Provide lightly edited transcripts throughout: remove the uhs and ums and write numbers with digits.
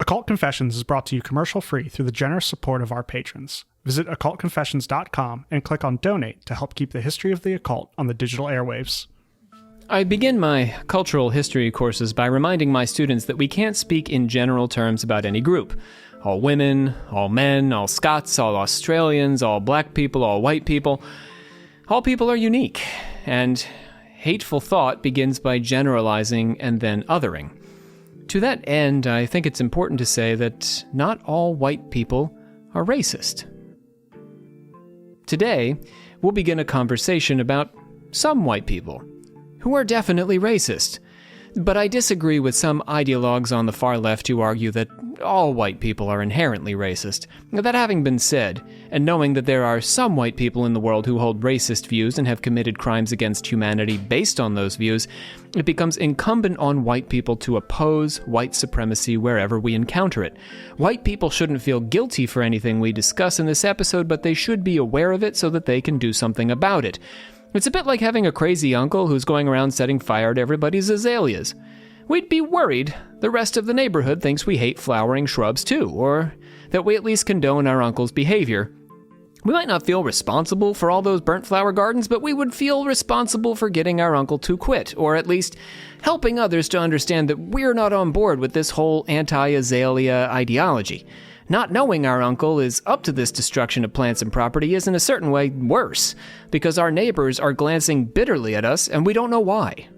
Occult Confessions is brought to you commercial-free through the generous support of our patrons. Visit occultconfessions.com and click on Donate to help keep the history of the occult on the digital airwaves. I begin my cultural history courses by reminding my students that we can't speak in general terms about any group. All women, all men, all Scots, all Australians, all black people, all white people. All people are unique, and hateful thought begins by generalizing and then othering. To that end, I think it's important to say that not all white people are racist. Today, we'll begin a conversation about some white people who are definitely racist. But I disagree with some ideologues on the far left who argue that all white people are inherently racist. That having been said, and knowing that there are some white people in the world who hold racist views and have committed crimes against humanity based on those views, it becomes incumbent on white people to oppose white supremacy wherever we encounter it. White people shouldn't feel guilty for anything we discuss in this episode, but they should be aware of it so that they can do something about it. It's a bit like having a crazy uncle who's going around setting fire to everybody's azaleas. We'd be worried the rest of the neighborhood thinks we hate flowering shrubs too, or that we at least condone our uncle's behavior. We might not feel responsible for all those burnt flower gardens, but we would feel responsible for getting our uncle to quit, or at least helping others to understand that we're not on board with this whole anti-azalea ideology. Not knowing our uncle is up to this destruction of plants and property is in a certain way worse, because our neighbors are glancing bitterly at us and we don't know why.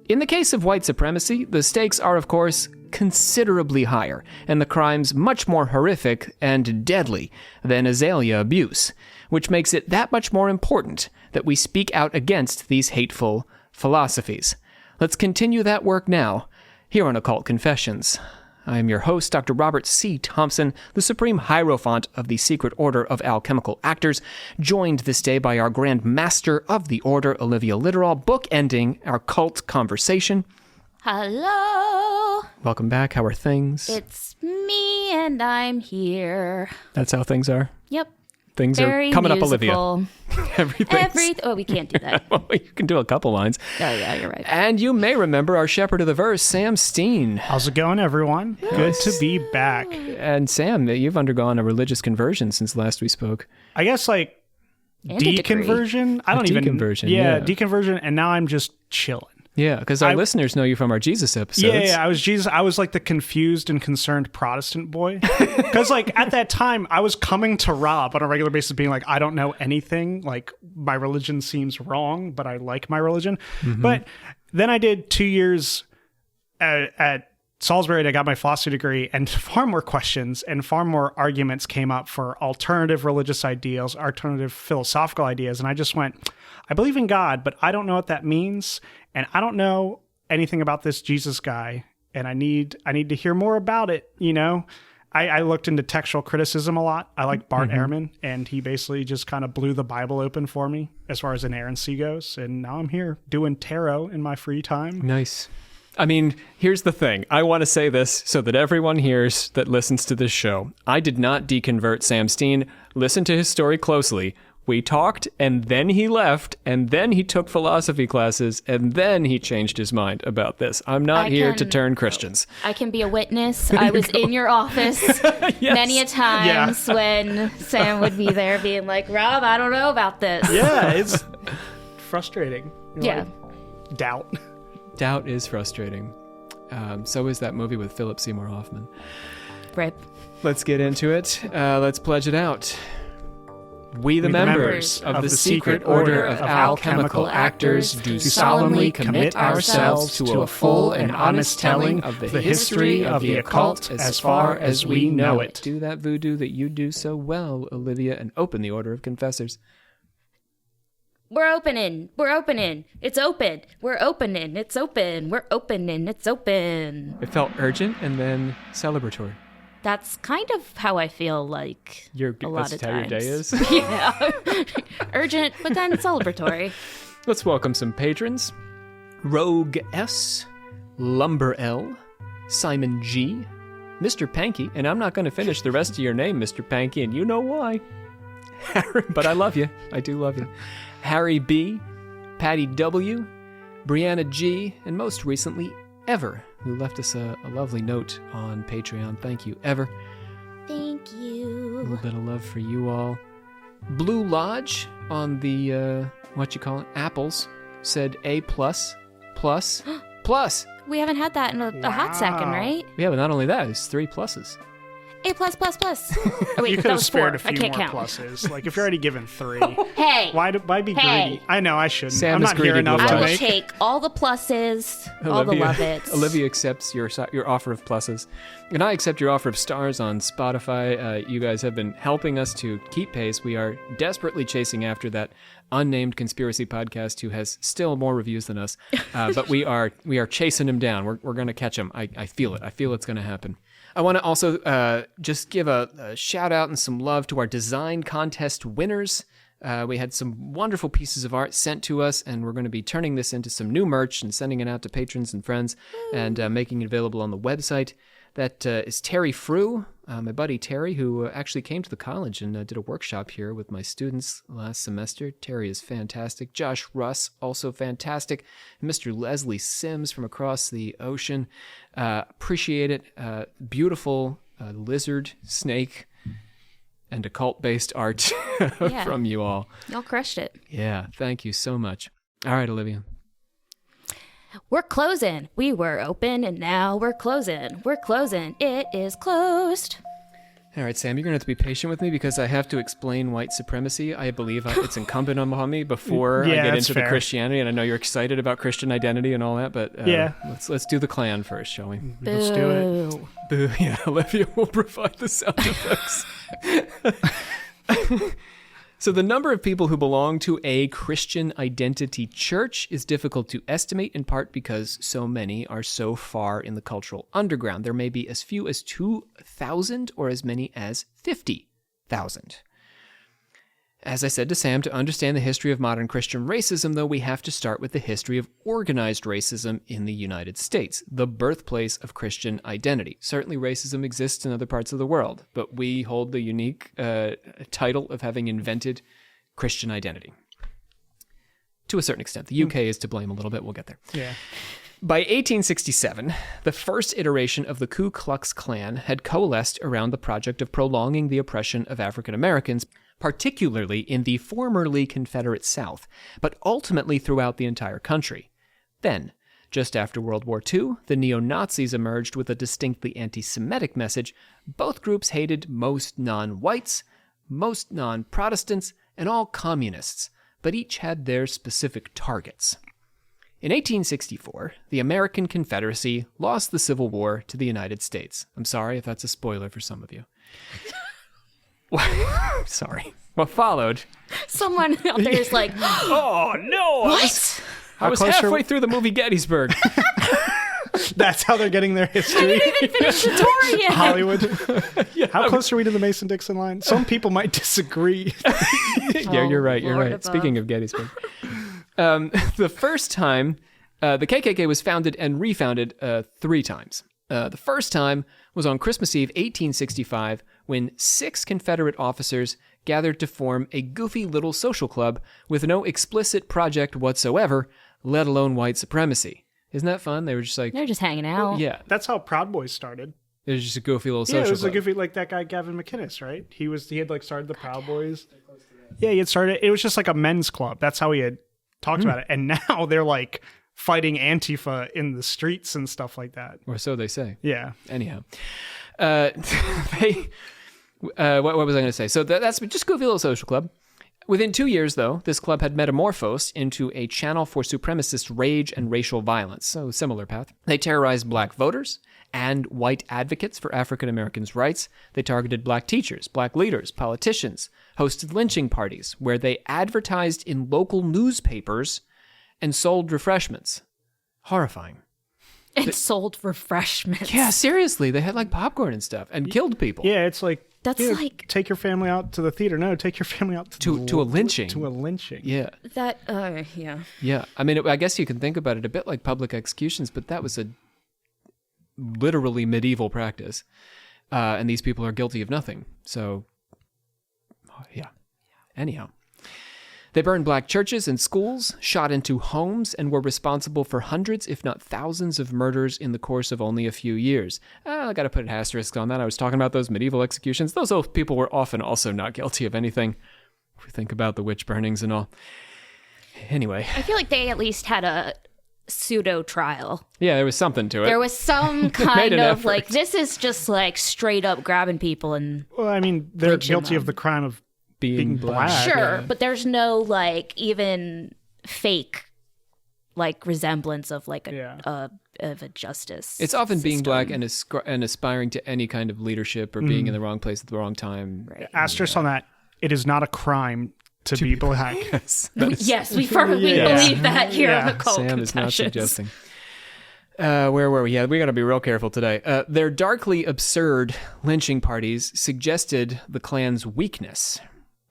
In the case of white supremacy, the stakes are, of course, considerably higher, and the crimes much more horrific and deadly than azalea abuse, which makes it that much more important that we speak out against these hateful philosophies. Let's continue that work now, here on Occult Confessions. I am your host, Dr. Robert C. Thompson, the Supreme Hierophant of the Secret Order of Alchemical Actors, joined this day by our Grand Master of the Order, Olivia Litterall, bookending our cult conversation. Hello! Welcome back. How are things? It's me, and I'm here. That's how things are? Yep. Things Very are coming musical. up, Olivia. Oh, we can't do that. Well, you can do a couple lines. Oh, yeah, you're right. And you may remember our shepherd of the verse, Sam Steen. How's it going, everyone? Good to be back. And Sam, you've undergone a religious conversion since last we spoke. I guess like And a degree. deconversion. I don't even. Deconversion, Yeah, yeah. deconversion, and now I'm just chilling. Yeah, because our listeners know you from our Jesus episodes. Yeah, I was Jesus. I was like the confused and concerned Protestant boy. Because like at that time, I was coming to Rob on a regular basis, being like, I don't know anything. Like my religion seems wrong, but I like my religion. But then I did 2 years at Salisbury, and I got my philosophy degree, and far more questions and far more arguments came up for alternative religious ideals, alternative philosophical ideas. And I just went, I believe in God, but I don't know what that means. And I don't know anything about this Jesus guy. And I need to hear more about it. You know, I looked into textual criticism a lot. I like Bart Ehrman, and he basically just kind of blew the Bible open for me as far as inerrancy goes. And now I'm here doing tarot in my free time. Nice. I mean, here's the thing. I want to say this so that everyone hears that listens to this show. I did not deconvert Sam Steen. Listen to his story closely. We talked, and then he left, and then he took philosophy classes, and then he changed his mind about this. I'm not here to turn Christians. I can be a witness. I was in your office many a times when Sam would be there being like, Rob, I don't know about this. Yeah, it's frustrating. Yeah. Like, doubt. Doubt is frustrating. So is that movie with Philip Seymour Hoffman. Rip. Let's get into it. Let's pledge it out. We, the members of the Secret Order of Alchemical Actors, do solemnly commit ourselves to a full and honest telling of the history of the occult as far as we know it. Do that voodoo that you do so well, Olivia, and open the Order of Confessors. We're opening. We're opening. It's open. We're opening. It's open. We're opening. It's open. It felt urgent and then celebratory. That's kind of how I feel like a lot of times. That's how your day is? Yeah. Urgent, but then celebratory. Let's welcome some patrons. Rogue S, Lumber L, Simon G, Mr. Panky, and I'm not going to finish the rest of your name, Mr. Panky, and you know why. But I love you. I do love you. Harry B, Patty W, Brianna G, and most recently, Ever, who left us a lovely note on Patreon. Thank you, Ever. Thank A you. little bit of love for you all. Blue Lodge on the, apples, said A+, plus. We haven't had that in a hot second, right? Yeah, but not only that, it's 3 pluses. A+++. Oh, wait, You could that have was spared 4. a I few can't more count. pluses. Like, if you're already given 3, Hey. why be greedy? I know, I shouldn't. Sam I'm is not here greedy, enough Blue to I will make. take all the pluses, all the love it. Olivia accepts your offer of pluses. And I accept your offer of stars on Spotify. You guys have been helping us to keep pace. We are desperately chasing after that unnamed conspiracy podcast who has still more reviews than us. But we are chasing him down. We're going to catch him. I feel it. I feel it's going to happen. I want to also just give a shout out and some love to our design contest winners. We had some wonderful pieces of art sent to us, and we're going to be turning this into some new merch and sending it out to patrons and friends and making it available on the website. That is Terry Frew, my buddy Terry, who actually came to the college and did a workshop here with my students last semester. Terry is fantastic. Josh Russ, also fantastic. And Mr. Leslie Sims from across the ocean. Appreciate it. Beautiful lizard, snake, and occult-based art from you all. Y'all crushed it. Yeah, thank you so much. All right, Olivia. We're closing. We were open and now we're closing. We're closing. It is closed. All right, Sam, you're going to have to be patient with me because I have to explain white supremacy. I believe it's incumbent on me before I get into the Christianity, and I know you're excited about Christian identity and all that, but let's do the clan first, shall we? Let's do it. Boo. Yeah, Olivia will provide the sound effects. So the number of people who belong to a Christian identity church is difficult to estimate, in part because so many are so far in the cultural underground. There may be as few as 2,000 or as many as 50,000. As I said to Sam, to understand the history of modern Christian racism, though, we have to start with the history of organized racism in the United States, the birthplace of Christian identity. Certainly racism exists in other parts of the world, but we hold the unique title of having invented Christian identity. To a certain extent. The UK is to blame a little bit. We'll get there. Yeah. By 1867, the first iteration of the Ku Klux Klan had coalesced around the project of prolonging the oppression of African Americans, particularly in the formerly Confederate South, but ultimately throughout the entire country. Then, just after World War II, the neo-Nazis emerged with a distinctly anti-Semitic message. Both groups hated most non-whites, most non-Protestants, and all communists, but each had their specific targets. In 1864, the American Confederacy lost the Civil War to the United States. I'm sorry if that's a spoiler for some of you. Sorry. What followed? Someone out there is like, oh, no! what? I was halfway through the movie Gettysburg. That's how they're getting their history. I didn't even finish the tour yet. Hollywood. How close are we to the Mason-Dixon line? Some people might disagree. Yeah, you're right. You're Lord right. above. Speaking of Gettysburg. The first time, the KKK was founded and refounded 3 times. The first time was on Christmas Eve, 1865, when 6 Confederate officers gathered to form a goofy little social club with no explicit project whatsoever, let alone white supremacy. Isn't that fun? They were just like... They're just hanging out. Yeah. That's how Proud Boys started. It was just a goofy little social Yeah, it was club. a goofy, like that guy Gavin McInnes, right? He had like started the Proud Boys. Yeah, he had started. It was just like a men's club. That's how he had talked about it. And now they're like fighting Antifa in the streets and stuff like that. Or so they say. Yeah. Anyhow. What was I going to say? So that's just goofy little social club. Within 2 years, though, this club had metamorphosed into a channel for supremacist rage and racial violence. So similar path. They terrorized black voters and white advocates for African Americans' rights. They targeted black teachers, black leaders, politicians, hosted lynching parties where they advertised in local newspapers and sold refreshments. Horrifying. And sold refreshments. Yeah, seriously. They had like popcorn and stuff and killed people. Yeah, it's like... That's like... Take your family out to the theater. No, take your family out to a lynching. To a lynching. Yeah. That, yeah. Yeah. I mean, I guess you can think about it a bit like public executions, but that was a literally medieval practice. And these people are guilty of nothing. So, yeah. Anyhow. They burned black churches and schools, shot into homes, and were responsible for hundreds, if not thousands, of murders in the course of only a few years. I got to put an asterisk on that. I was talking about those medieval executions. Those old people were often also not guilty of anything. If we think about the witch burnings and all. Anyway. I feel like they at least had a pseudo trial. Yeah, there was something to it. There was some kind of effort. like, this is just like straight up grabbing people and Well, I mean, they're lynching guilty them. of the crime of being black. Sure, Yeah. but there's no like even fake like resemblance of like of a justice. It's often being system. black and aspiring to any kind of leadership or being in the wrong place at the wrong time. Right. Asterisk on that. It is not a crime to be black. Yes, Yes, we firmly Yeah. believe that here on Yeah. the Cult Sam is not Confessions. suggesting. Where were we? Yeah, we got to be real careful today. Their darkly absurd lynching parties suggested the Klan's weakness.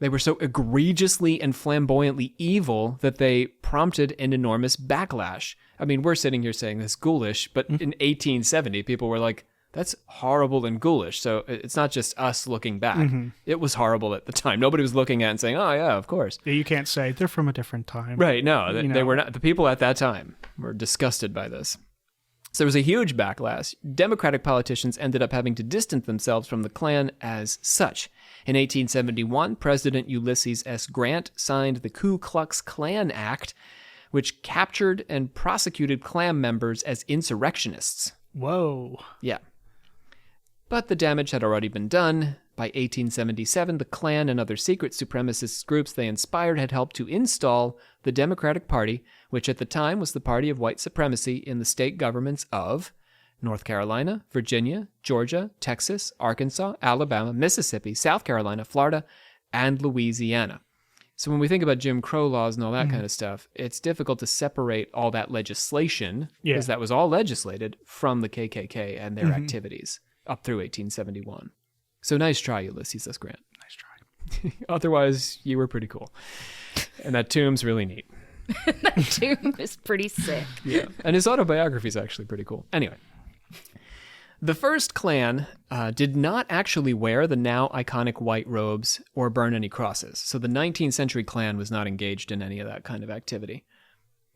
They were so egregiously and flamboyantly evil that they prompted an enormous backlash. I mean, we're sitting here saying this ghoulish, but in 1870, people were like, that's horrible and ghoulish. So it's not just us looking back. It was horrible at the time. Nobody was looking at it and saying, oh, yeah, of course. Yeah, you can't say they're from a different time. Right, no, they know. were not. The people at that time were disgusted by this. So there was a huge backlash. Democratic politicians ended up having to distance themselves from the Klan as such. In 1871, President Ulysses S. Grant signed the Ku Klux Klan Act, which captured and prosecuted Klan members as insurrectionists. Whoa. Yeah. But the damage had already been done. By 1877, the Klan and other secret supremacist groups they inspired had helped to install the Democratic Party, which at the time was the party of white supremacy in the state governments of North Carolina, Virginia, Georgia, Texas, Arkansas, Alabama, Mississippi, South Carolina, Florida, and Louisiana. So when we think about Jim Crow laws and all that kind of stuff, it's difficult to separate all that legislation, because that was all legislated, from the KKK and their activities up through 1871. So nice try, Ulysses S. Grant. Nice try. Otherwise, you were pretty cool. And that tomb's really neat. That tomb is pretty sick. Yeah. And his autobiography is actually pretty cool. Anyway. The first Klan did not actually wear the now iconic white robes or burn any crosses. So the 19th century Klan was not engaged in any of that kind of activity.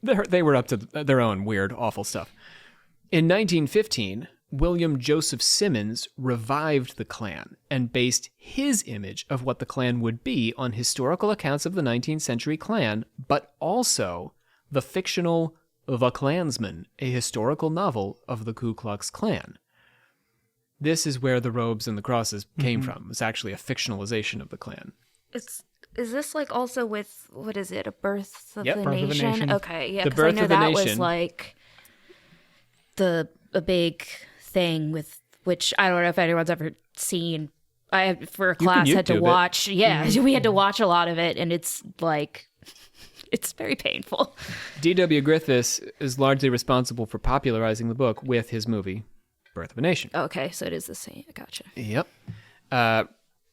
They were up to their own weird, awful stuff. In 1915, William Joseph Simmons revived the Klan and based his image of what the Klan would be on historical accounts of the 19th century Klan, but also the fictional The Klansman, a historical novel of the Ku Klux Klan. This is where the robes and the crosses came from. It's actually a fictionalization of the Klan. Is this like also with, what is it, A Birth of the Birth of a Nation? Nation. Okay, yeah, The because I Birth know of the that was Nation. like a big thing with, which I don't know if anyone's ever seen. I, for a class, had to YouTube it. watch. Yeah, we had to watch a lot of it, and it's like, it's very painful. D.W. Griffiths is largely responsible for popularizing the book with his movie, Birth of a Nation. Okay, so it is the same. Gotcha. Yep.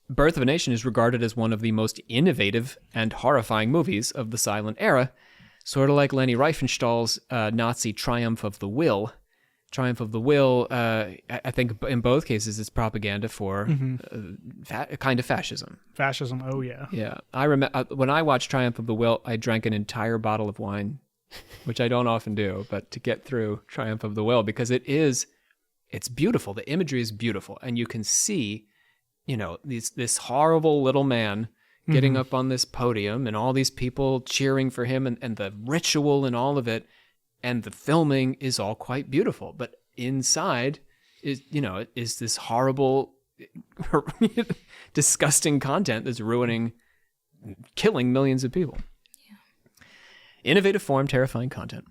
Birth of a Nation is regarded as one of the most innovative and horrifying movies of the silent era, sort of like Leni Riefenstahl's Nazi Triumph of the Will. Triumph of the Will, I think in both cases, it's propaganda for a kind of fascism. Fascism, oh yeah. Yeah. I remember when I watched Triumph of the Will, I drank an entire bottle of wine, which I don't often do, but to get through Triumph of the Will, because it's beautiful. The imagery is beautiful. And you can see, this horrible little man getting up on this podium and all these people cheering for him and the ritual and all of it. And the filming is all quite beautiful, but inside is this horrible, disgusting content that's killing millions of people. Yeah. Innovative form, terrifying content.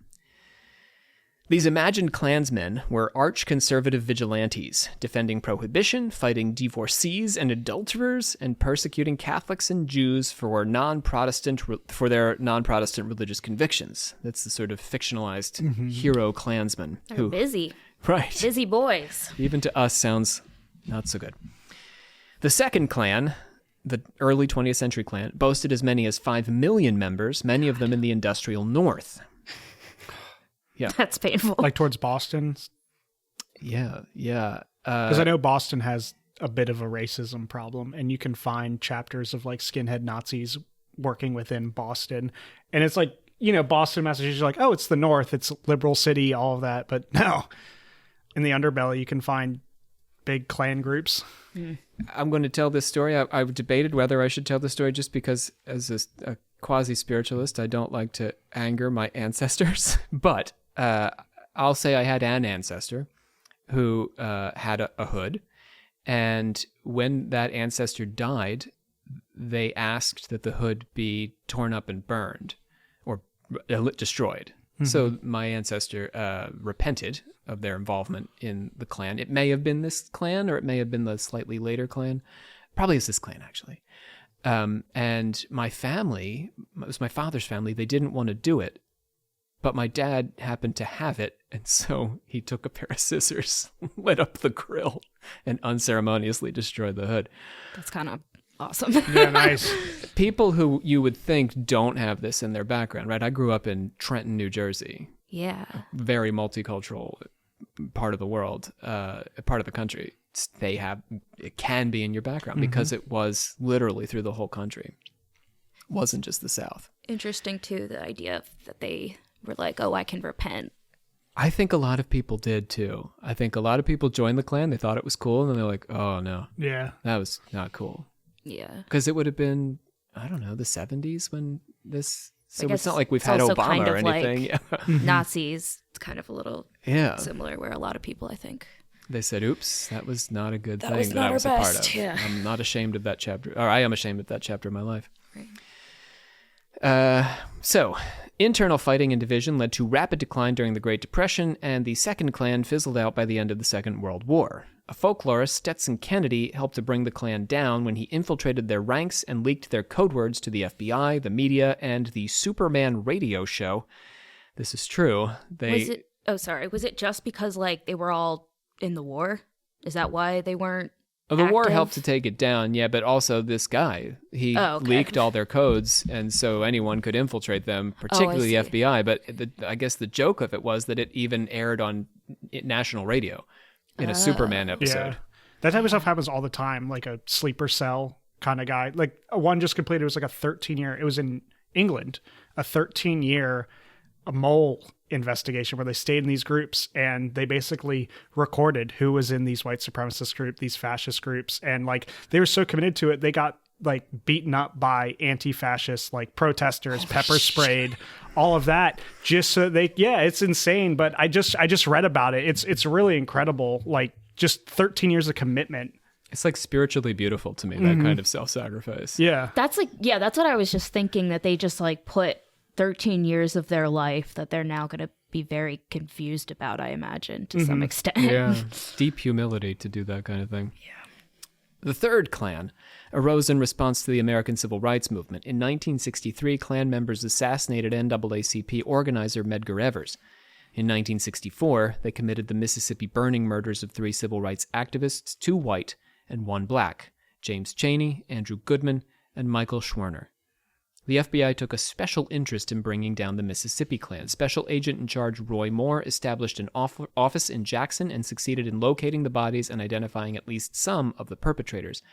These imagined Klansmen were arch-conservative vigilantes, defending prohibition, fighting divorcees and adulterers, and persecuting Catholics and Jews for their non-Protestant religious convictions. That's the sort of fictionalized hero Klansman. They're busy. Right. Busy boys. Even to us sounds not so good. The second Klan, the early 20th century Klan, boasted as many as 5 million members, many of them in the industrial North. Yeah. That's painful. Like towards Boston. Yeah. Because I know Boston has a bit of a racism problem, and you can find chapters of like skinhead Nazis working within Boston. And it's like, Boston, Massachusetts, you're like, oh, it's the North, it's liberal city, all of that. But no, in the underbelly, you can find big Klan groups. I'm going to tell this story. I've debated whether I should tell the story just because as a quasi-spiritualist, I don't like to anger my ancestors. But I'll say I had an ancestor who had a hood. And when that ancestor died, they asked that the hood be torn up and burned or destroyed. Mm-hmm. So my ancestor repented of their involvement in the Klan. It may have been this Klan, or it may have been the slightly later Klan. Probably it's this Klan, actually. And my family, it was my father's family, they didn't want to do it. But my dad happened to have it, and so he took a pair of scissors, lit up the grill, and unceremoniously destroyed the hood. That's kind of awesome. Yeah, nice. People who you would think don't have this in their background, right? I grew up in Trenton, New Jersey. Yeah. Very multicultural part of the world, part of the country. It can be in your background because it was literally through the whole country. It wasn't just the South. Interesting, too, the idea that they were like, oh, I can repent. I think a lot of people did, too. I think a lot of people joined the Klan. They thought it was cool, and then they're like, oh, no. Yeah. That was not cool. Yeah. Because it would have been, I don't know, the 70s when this... So it's not like we've had Obama kind of or anything. Like Nazis. It's kind of a little similar where a lot of people, I think. They said, oops, that was not a good thing was that not I was our a part best. of. Yeah. I'm not ashamed of that chapter. Or I am ashamed of that chapter of my life. Right. So, internal fighting and division led to rapid decline during the Great Depression, and the Second Klan fizzled out by the end of the Second World War. A folklorist, Stetson Kennedy, helped to bring the Klan down when he infiltrated their ranks and leaked their code words to the FBI, the media, and the Superman radio show. This is true. Was it just because, like, they were all in the war? Is that why they weren't The war active? helped to take it down, yeah, but also this guy, he leaked all their codes, and so anyone could infiltrate them, particularly the FBI. But I guess the joke of it was that it even aired on national radio in a Superman episode. Yeah. That type of stuff happens all the time, like a sleeper cell kind of guy. Like one just completed, it was like a 13-year, it was in England, a 13-year mole investigation where they stayed in these groups and they basically recorded who was in these white supremacist groups, these fascist groups. And like, they were so committed to it, they got like beaten up by anti-fascist, like protesters, pepper sprayed, all of that, just so it's insane. But I just read about it. It's really incredible. Like just 13 years of commitment. It's like spiritually beautiful to me, that kind of self-sacrifice. Yeah. That's what I was just thinking, that they just like put 13 years of their life that they're now going to be very confused about, I imagine, to some extent. Yeah, deep humility to do that kind of thing. Yeah. The Third Klan arose in response to the American Civil Rights Movement. In 1963, Klan members assassinated NAACP organizer Medgar Evers. In 1964, they committed the Mississippi burning murders of 3 civil rights activists, 2 white and 1 black, James Chaney, Andrew Goodman, and Michael Schwerner. The FBI took a special interest in bringing down the Mississippi Klan. Special Agent in Charge Roy Moore established an office in Jackson and succeeded in locating the bodies and identifying at least some of the perpetrators.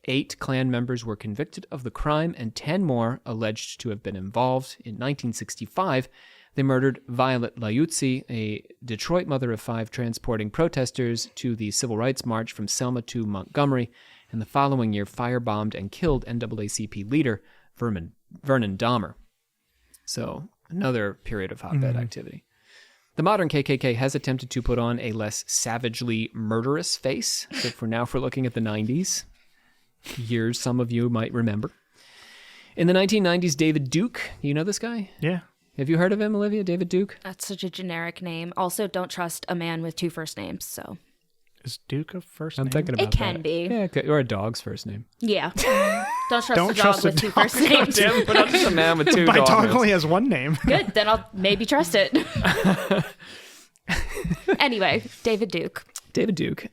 8 Klan members were convicted of the crime and 10 more alleged to have been involved. In 1965, they murdered Violet Liuzzi, a Detroit mother of 5 transporting protesters to the Civil Rights March from Selma to Montgomery, and the following year firebombed and killed NAACP leader Vernon Dahmer. So, another period of hotbed activity. The modern KKK has attempted to put on a less savagely murderous face, but for now, if we're looking at the 90s, years some of you might remember. In the 1990s, David Duke, you know this guy? Yeah. Have you heard of him, Olivia? David Duke? That's such a generic name. Also, don't trust a man with 2 first names, so. Is Duke a first I'm name? thinking about It can that. be. Yeah, or a dog's first name. Yeah. Don't trust Don't a dog trust a with 2 dog. first names. Damn, but I'm just a man with 2 My dog dog names. only has 1 name. Good, then I'll maybe trust it. Anyway, David Duke. David Duke.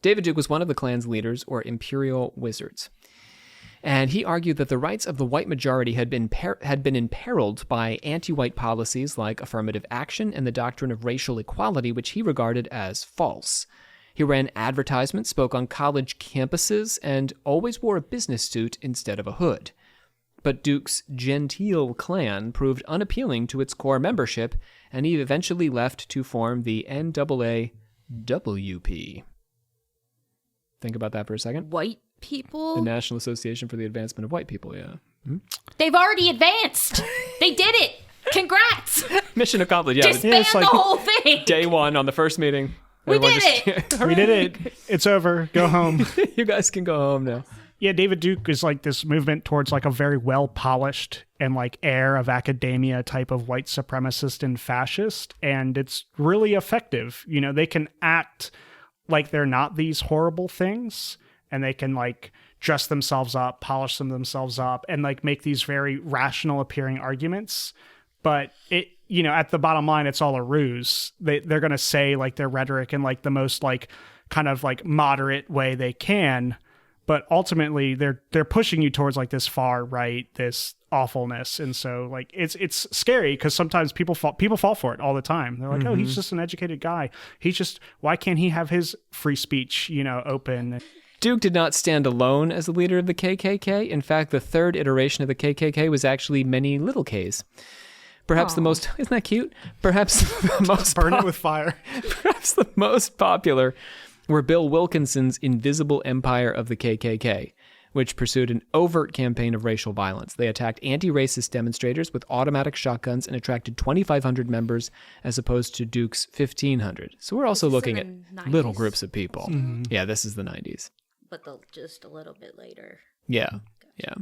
David Duke was one of the Klan's leaders, or imperial wizards. And he argued that the rights of the white majority had been imperiled by anti-white policies like affirmative action and the doctrine of racial equality, which he regarded as false. He ran advertisements, spoke on college campuses, and always wore a business suit instead of a hood. But Duke's genteel clan proved unappealing to its core membership, and he eventually left to form the NAAWP. Think about that for a second. White people? The National Association for the Advancement of White People, yeah. They've already advanced. They did it. Congrats. Mission accomplished, yeah. Disband the whole thing. Day one on the first meeting. We did it. We did it. It's over. Go home. You guys can go home now. Yeah, David Duke is like this movement towards like a very well-polished and like air of academia type of white supremacist and fascist. And it's really effective. You know, they can act like they're not these horrible things, and they can like dress themselves up, polish themselves up, and like make these very rational appearing arguments. But it, you know, at the bottom line, it's all a ruse. They're going to say like their rhetoric in like the most like kind of like moderate way they can. But ultimately, they're pushing you towards like this far right, this awfulness, and so like it's scary because sometimes people fall for it all the time. They're like, oh, he's just an educated guy. Why can't he have his free speech, you know, open? Duke did not stand alone as the leader of the KKK. In fact, the third iteration of the KKK was actually many little Ks. Perhaps the most, isn't that cute? Perhaps the most burn it with fire. Perhaps the most popular were Bill Wilkinson's Invisible Empire of the KKK, which pursued an overt campaign of racial violence. They attacked anti-racist demonstrators with automatic shotguns and attracted 2,500 members as opposed to Duke's 1,500. So we're also looking at 90s? little groups of people. Mm-hmm. Yeah, this is the 90s. But just a little bit later. Yeah, yeah.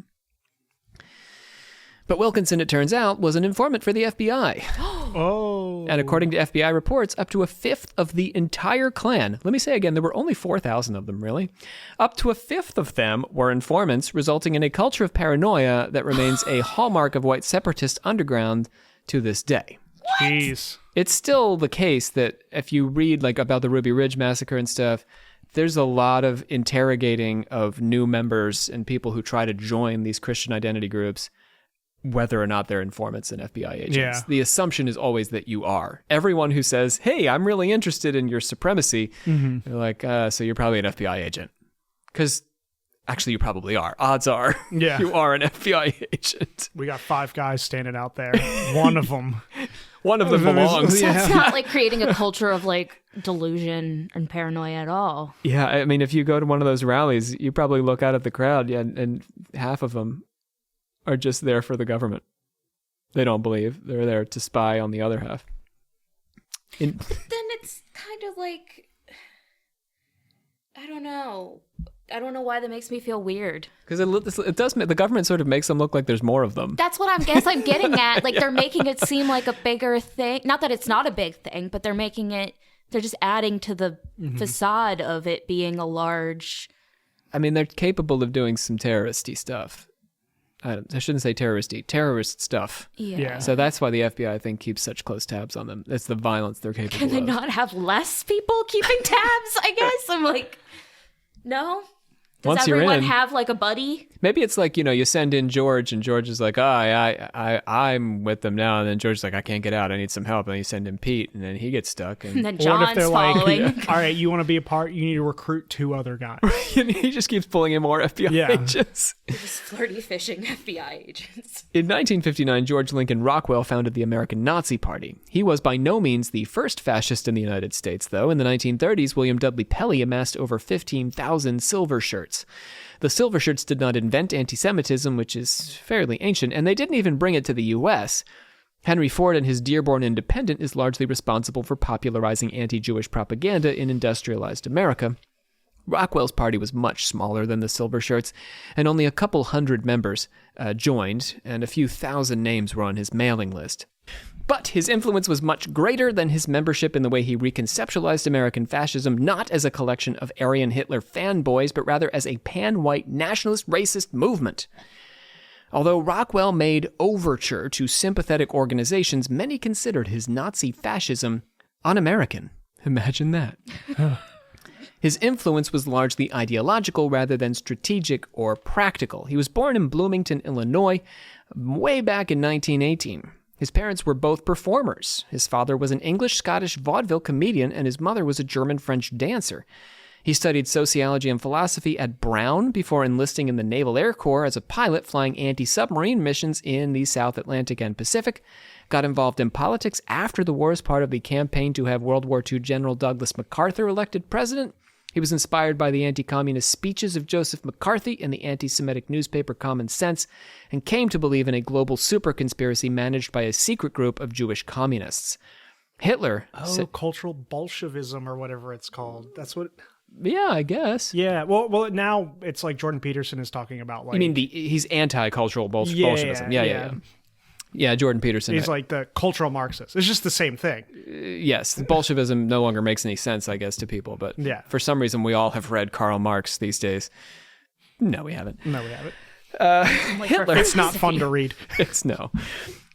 But Wilkinson, it turns out, was an informant for the FBI. Oh. And according to FBI reports, up to a fifth of the entire Klan, let me say again, there were only 4,000 of them, really. Up to a fifth of them were informants, resulting in a culture of paranoia that remains a hallmark of white separatist underground to this day. Jeez. It's still the case that if you read like about the Ruby Ridge massacre and stuff, there's a lot of interrogating of new members and people who try to join these Christian identity groups, whether or not they're informants and FBI agents. Yeah. The assumption is always that you are. Everyone who says, hey, I'm really interested in your supremacy, they're like, so you're probably an FBI agent. Because actually you probably are. Odds are you are an FBI agent. We got 5 guys standing out there. One of them belongs. That's not like creating a culture of like delusion and paranoia at all. Yeah, I mean, if you go to one of those rallies, you probably look out at the crowd, and half of them are just there for the government. They don't believe. They're there to spy on the other half. Then it's kind of like, I don't know why that makes me feel weird. Because it does. The government sort of makes them look like there's more of them. That's what I'm getting at. Like they're making it seem like a bigger thing. Not that it's not a big thing, but they're just adding to the facade of it being a large. I mean, they're capable of doing some terroristy stuff. I shouldn't say terrorist stuff. Yeah. So that's why the FBI, I think, keeps such close tabs on them. It's the violence they're capable of. Can they not have less people keeping tabs, I guess? I'm like, no? Does Once you're everyone in, have like a buddy? Maybe it's like, you send in George, and George is like, I'm with them now. And then George's like, I can't get out. I need some help. And then you send in Pete, and then he gets stuck. And then John's following. All right, you want to be a part? You need to recruit 2 other guys. And he just keeps pulling in more FBI agents. Just flirty fishing FBI agents. In 1959, George Lincoln Rockwell founded the American Nazi Party. He was by no means the first fascist in the United States, though. In the 1930s, William Dudley Pelley amassed over 15,000 silver shirts. The silver shirts did not invent anti-Semitism, which is fairly ancient, and they didn't even bring it to the U.S. Henry Ford and his Dearborn Independent is largely responsible for popularizing anti-Jewish propaganda in industrialized America. Rockwell's party was much smaller than the silver shirts, and only a couple hundred members joined, and a few thousand names were on his mailing list. But his influence was much greater than his membership in the way he reconceptualized American fascism, not as a collection of Aryan Hitler fanboys, but rather as a pan-white nationalist racist movement. Although Rockwell made overture to sympathetic organizations, many considered his Nazi fascism un-American. Imagine that. His influence was largely ideological rather than strategic or practical. He was born in Bloomington, Illinois, way back in 1918. His parents were both performers. His father was an English-Scottish vaudeville comedian, and his mother was a German-French dancer. He studied sociology and philosophy at Brown before enlisting in the Naval Air Corps as a pilot flying anti-submarine missions in the South Atlantic and Pacific. Got involved in politics after the war as part of the campaign to have World War II General Douglas MacArthur elected president. He was inspired by the anti-communist speeches of Joseph McCarthy and the anti-Semitic newspaper Common Sense, and came to believe in a global super-conspiracy managed by a secret group of Jewish communists. Hitler... cultural Bolshevism or whatever it's called. That's what... Yeah, I guess. Yeah, well, now it's like Jordan Peterson is talking about, like... You mean he's anti-cultural Bolshevism? Yeah. Yeah, Jordan Peterson. He's like the cultural Marxist. It's just the same thing. Yes, Bolshevism no longer makes any sense, I guess, to people. But for some reason, we all have read Karl Marx these days. No, we haven't. Hitler. It's not fun to read. No.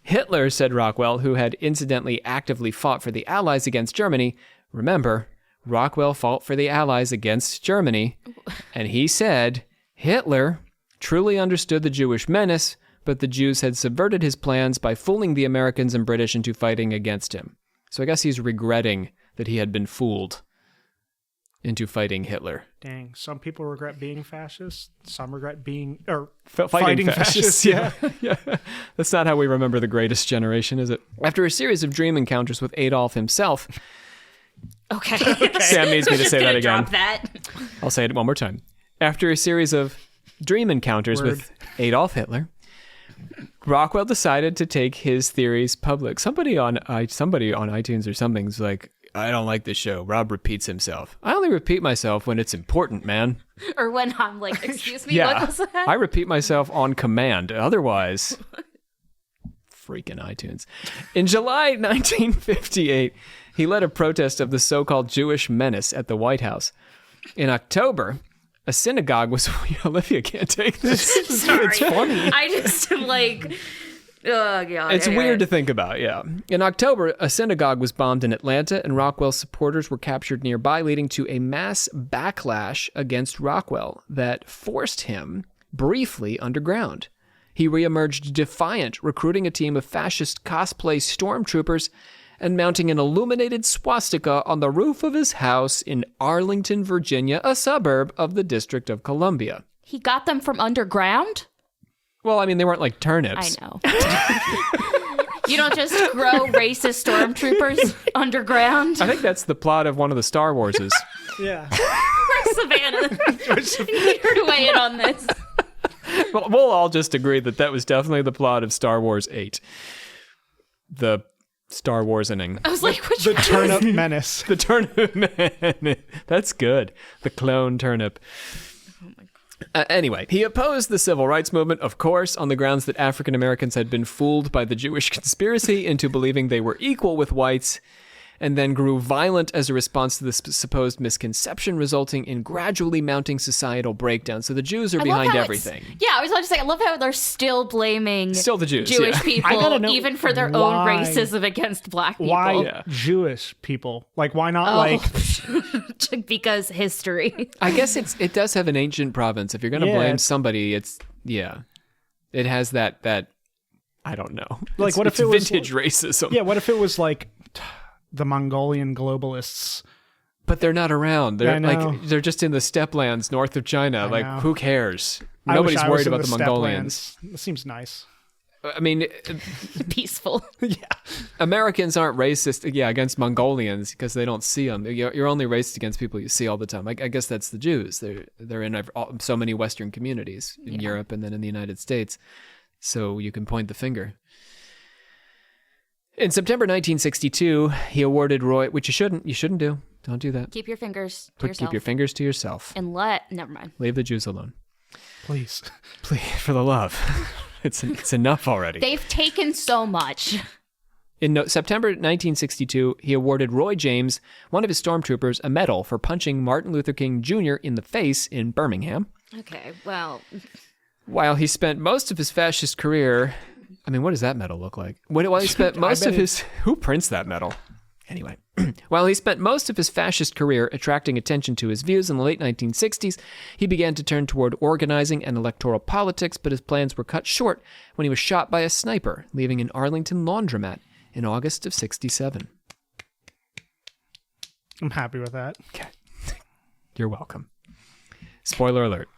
Hitler, said Rockwell, who had incidentally actively fought for the Allies against Germany. Remember, Rockwell fought for the Allies against Germany. And he said, Hitler truly understood the Jewish menace, but the Jews had subverted his plans by fooling the Americans and British into fighting against him. So I guess he's regretting that he had been fooled into fighting Hitler. Dang, some people regret being fascist. Some regret being fighting fascists. Yeah. That's not how we remember the greatest generation, is it? After a series of dream encounters with Adolf himself. Okay. Sam needs me to say that again. Drop that. I'll say it one more time. After a series of dream encounters with Adolf Hitler, Rockwell decided to take his theories public. Somebody on iTunes or something's like, I don't like this show. Rob repeats himself. I only repeat myself when it's important, man. Or when I'm like, excuse me, what was that? I repeat myself on command. Otherwise, freaking iTunes. In July 1958, he led a protest of the so-called Jewish menace at the White House. In October, a synagogue was... Olivia can't take this. Sorry. It's funny. I just am like... Oh, God. It's weird to think about, yeah. In October, a synagogue was bombed in Atlanta, and Rockwell's supporters were captured nearby, leading to a mass backlash against Rockwell that forced him briefly underground. He reemerged defiant, recruiting a team of fascist cosplay stormtroopers and mounting an illuminated swastika on the roof of his house in Arlington, Virginia, a suburb of the District of Columbia. He got them from underground? Well, I mean, they weren't like turnips. I know. You don't just grow racist stormtroopers underground? I think that's the plot of one of the Star Warses. Yeah. Savannah, you need her to weigh in on this. Well, we'll all just agree that was definitely the plot of Star Wars 8. The Star Wars-ing. I was like, which The turnip menace. The turnip man. That's good. The clone turnip. Anyway, he opposed the civil rights movement, of course, on the grounds that African Americans had been fooled by the Jewish conspiracy into believing they were equal with whites, and then grew violent as a response to this supposed misconception, resulting in gradually mounting societal breakdown. So the Jews are behind everything. Yeah, I was about to say, I love how they're still blaming the Jews, Jewish yeah. people, even for their own racism against black people. Why Jewish people? Like, why not Because history. I guess it does have an ancient province. If you're going to blame somebody, it has that I don't know. Like, what if it was vintage racism? Yeah, what if it was like the Mongolian globalists? But they're not around. They're just in the steppe lands north of China. Like, who cares? Nobody's worried about the Mongolians. It seems nice. I mean, peaceful. Yeah. Americans aren't racist, against Mongolians because they don't see them. You're only racist against people you see all the time. I guess that's the Jews. They're in so many Western communities in Europe and then in the United States. So you can point the finger. In September 1962, he awarded Roy, which you shouldn't do. Don't do that. Keep your fingers to yourself. Keep your fingers to yourself. And never mind. Leave the Jews alone. Please, for the love. It's enough already. They've taken so much. In September 1962, he awarded Roy James, one of his stormtroopers, a medal for punching Martin Luther King Jr. in the face in Birmingham. Okay, well... While he spent most of his fascist career... I mean, what does that medal look like? While he spent most of his... Who prints that medal? Anyway, while he spent most of his fascist career attracting attention to his views in the late 1960s, he began to turn toward organizing and electoral politics, but his plans were cut short when he was shot by a sniper, leaving an Arlington laundromat in August of 1967. I'm happy with that. Okay. You're welcome. Spoiler alert.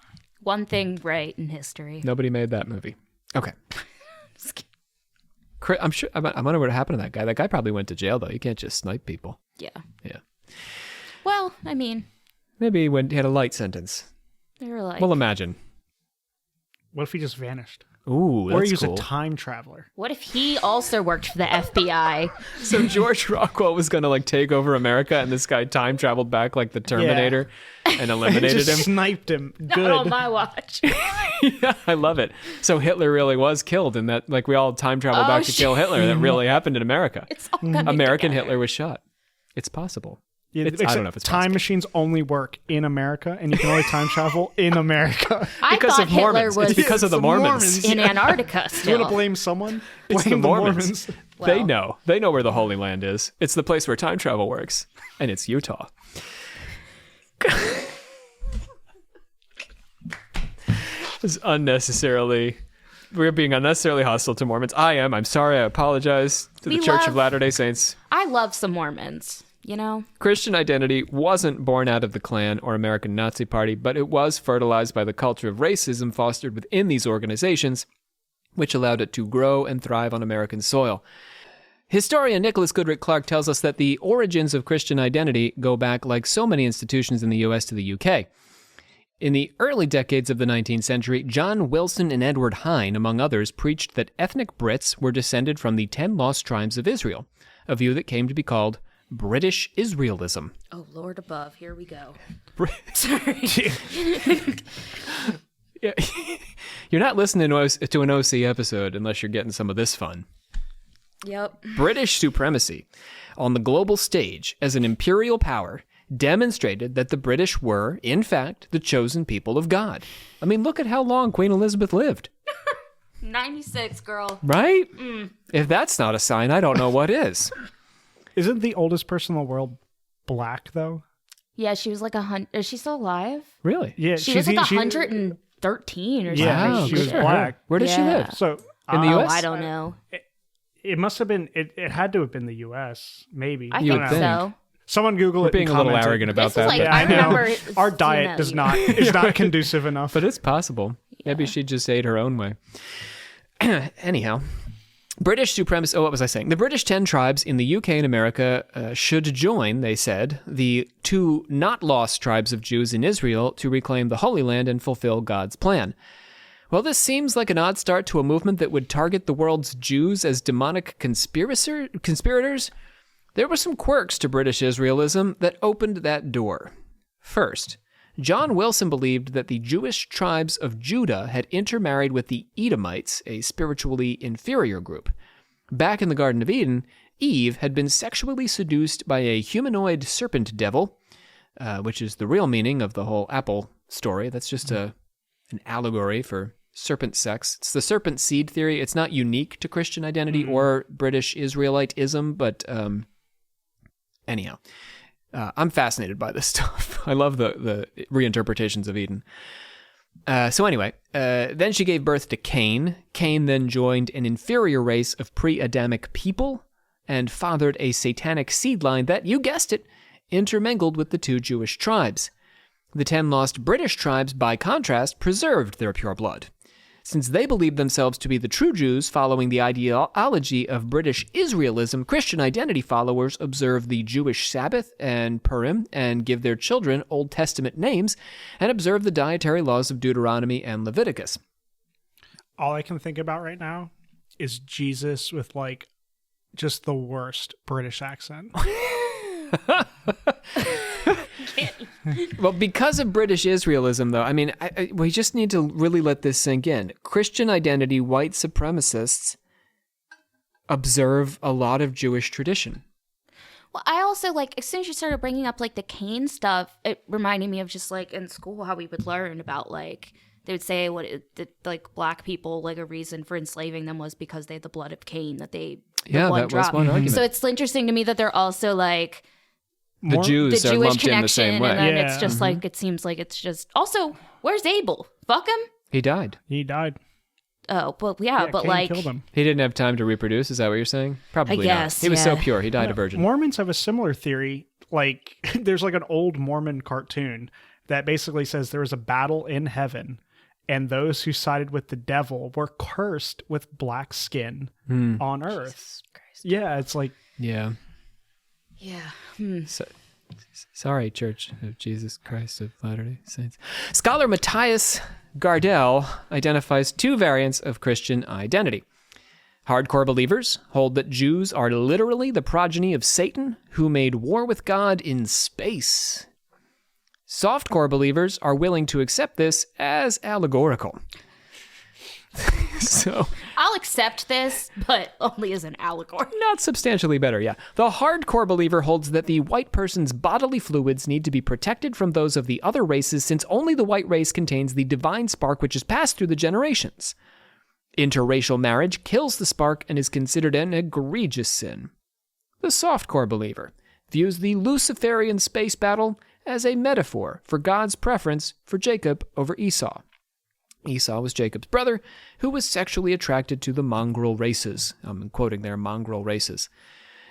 One thing right in history. Nobody made that movie. Okay. I'm sure. I wonder what happened to that guy. That guy probably went to jail, though. You can't just snipe people. Yeah. Yeah. Well, I mean, Maybe he had a light sentence. they were like, Well, imagine. What if he just vanished? Ooh, Or that's he's cool. a time traveler. what if he also worked for the FBI? So George Rockwell was going to like take over America, and this guy time traveled back like the Terminator and eliminated just him. sniped him. Good. Not on my watch. Yeah, I love it. So Hitler really was killed, and that like we all time traveled back to kill Hitler. That really happened in America. It's all coming American together. Hitler was shot. It's possible. Yeah, I don't know if it's time possible. machines only work in America, and you can only time travel in America. I Because thought of Mormons. Hitler was It's because of the It's the Mormons. Mormons. in Antarctica You still. want to blame someone? It's Blame the Mormons. They Well. know. They know where the Holy Land is. It's the place where time travel works, and it's Utah. It's unnecessarily. We're being unnecessarily hostile to Mormons. I am. I'm sorry. I apologize to the We Church of love- Latter-day Saints. I love some Mormons, you know? Christian identity wasn't born out of the Klan or American Nazi Party, but it was fertilized by the culture of racism fostered within these organizations, which allowed it to grow and thrive on American soil. Historian Nicholas Goodrick Clark tells us that the origins of Christian identity go back, like so many institutions in the US, to the UK. In the early decades of the 19th century, John Wilson and Edward Hine, among others, preached that ethnic Brits were descended from the 10 lost tribes of Israel, a view that came to be called British Israelism. Oh, Lord above. Here we go. Yeah. You're not listening to an OC episode unless you're getting some of this fun. Yep. British supremacy on the global stage as an imperial power demonstrated that the British were, in fact, the chosen people of God. I mean, look at how long Queen Elizabeth lived, 96, girl. right? If that's not a sign, I don't know what is. Isn't the oldest person in the world black, though? Yeah, she was like 100. Is she still alive? Really? Yeah, She was like 113 or something. Yeah, Wow, she was good for her. black. Where did she Yeah. live? So In the Oh, US? I don't know. it must have been. It had to have been the U.S. Maybe. I You think would so. Someone Google We're it. being and a little comment it. arrogant about This is that, like- but, Yeah, I I know. remember Our seeing diet that, does yeah. not is not conducive enough. but it's possible. Maybe she just ate her own way. Anyhow, British supremacy. Oh, what was I saying? The British 10 tribes in the UK and America should join, they said, the 2 not lost tribes of Jews in Israel to reclaim the Holy Land and fulfill God's plan. Well, this seems like an odd start to a movement that would target the world's Jews as demonic conspirators. There were some quirks to British Israelism that opened that door. First, John Wilson believed that the Jewish tribes of Judah had intermarried with the Edomites, a spiritually inferior group. Back in the Garden of Eden, Eve had been sexually seduced by a humanoid serpent devil, which is the real meaning of the whole apple story. That's just an allegory for serpent sex. It's the serpent seed theory. It's not unique to Christian identity or British Israelitism, but anyhow. I'm fascinated by this stuff. I love the reinterpretations of Eden. So anyway, then she gave birth to Cain. Cain then joined an inferior race of pre-Adamic people and fathered a satanic seed line that, you guessed it, intermingled with the 2 Jewish tribes. The 10 lost British tribes, by contrast, preserved their pure blood. Since they believed themselves to be the true Jews following the ideology of British Israelism, Christian identity followers observe the Jewish Sabbath and Purim and give their children Old Testament names and observe the dietary laws of Deuteronomy and Leviticus. All I can think about right now is Jesus with like just the worst British accent. Well, because of British Israelism, though, I mean, we just need to really let this sink in. Christian identity, white supremacists observe a lot of Jewish tradition. Well, I also, like, as soon as you started bringing up, like, the Cain stuff, it reminded me of just, like, in school how we would learn about, like, they would say like, black people, like, a reason for enslaving them was because they had the blood of Cain, that they... Yeah, that was one argument. So it's interesting to me that they're also, like... The Jews the are Jewish lumped in the same connection, way. and then Yeah. it's just like, it seems like it's just... Also, where's Abel? Fuck him? He died. He died. Oh, but yeah, but Cain like, killed him. He didn't have time to reproduce. Is that what you're saying? Probably I guess, not. He was so yeah. pure. He died a virgin. Mormons have a similar theory. Like, there's like an old Mormon cartoon that basically says there was a battle in heaven, and those who sided with the devil were cursed with black skin on earth. Jesus Christ. Yeah, it's like, Yeah. Yeah. Sorry, Church of Jesus Christ of Latter-day Saints. Scholar Matthias Gardell identifies two variants of Christian identity. Hardcore believers hold that Jews are literally the progeny of Satan who made war with God in space. Softcore believers are willing to accept this as allegorical. So, I'll accept this, but only as an allegory. not substantially better, yeah. The hardcore believer holds that the white person's bodily fluids need to be protected from those of the other races since only the white race contains the divine spark which is passed through the generations. Interracial marriage kills the spark and is considered an egregious sin. The softcore believer views the Luciferian space battle as a metaphor for God's preference for Jacob over Esau. Esau was Jacob's brother, who was sexually attracted to the mongrel races. I'm quoting there, mongrel races.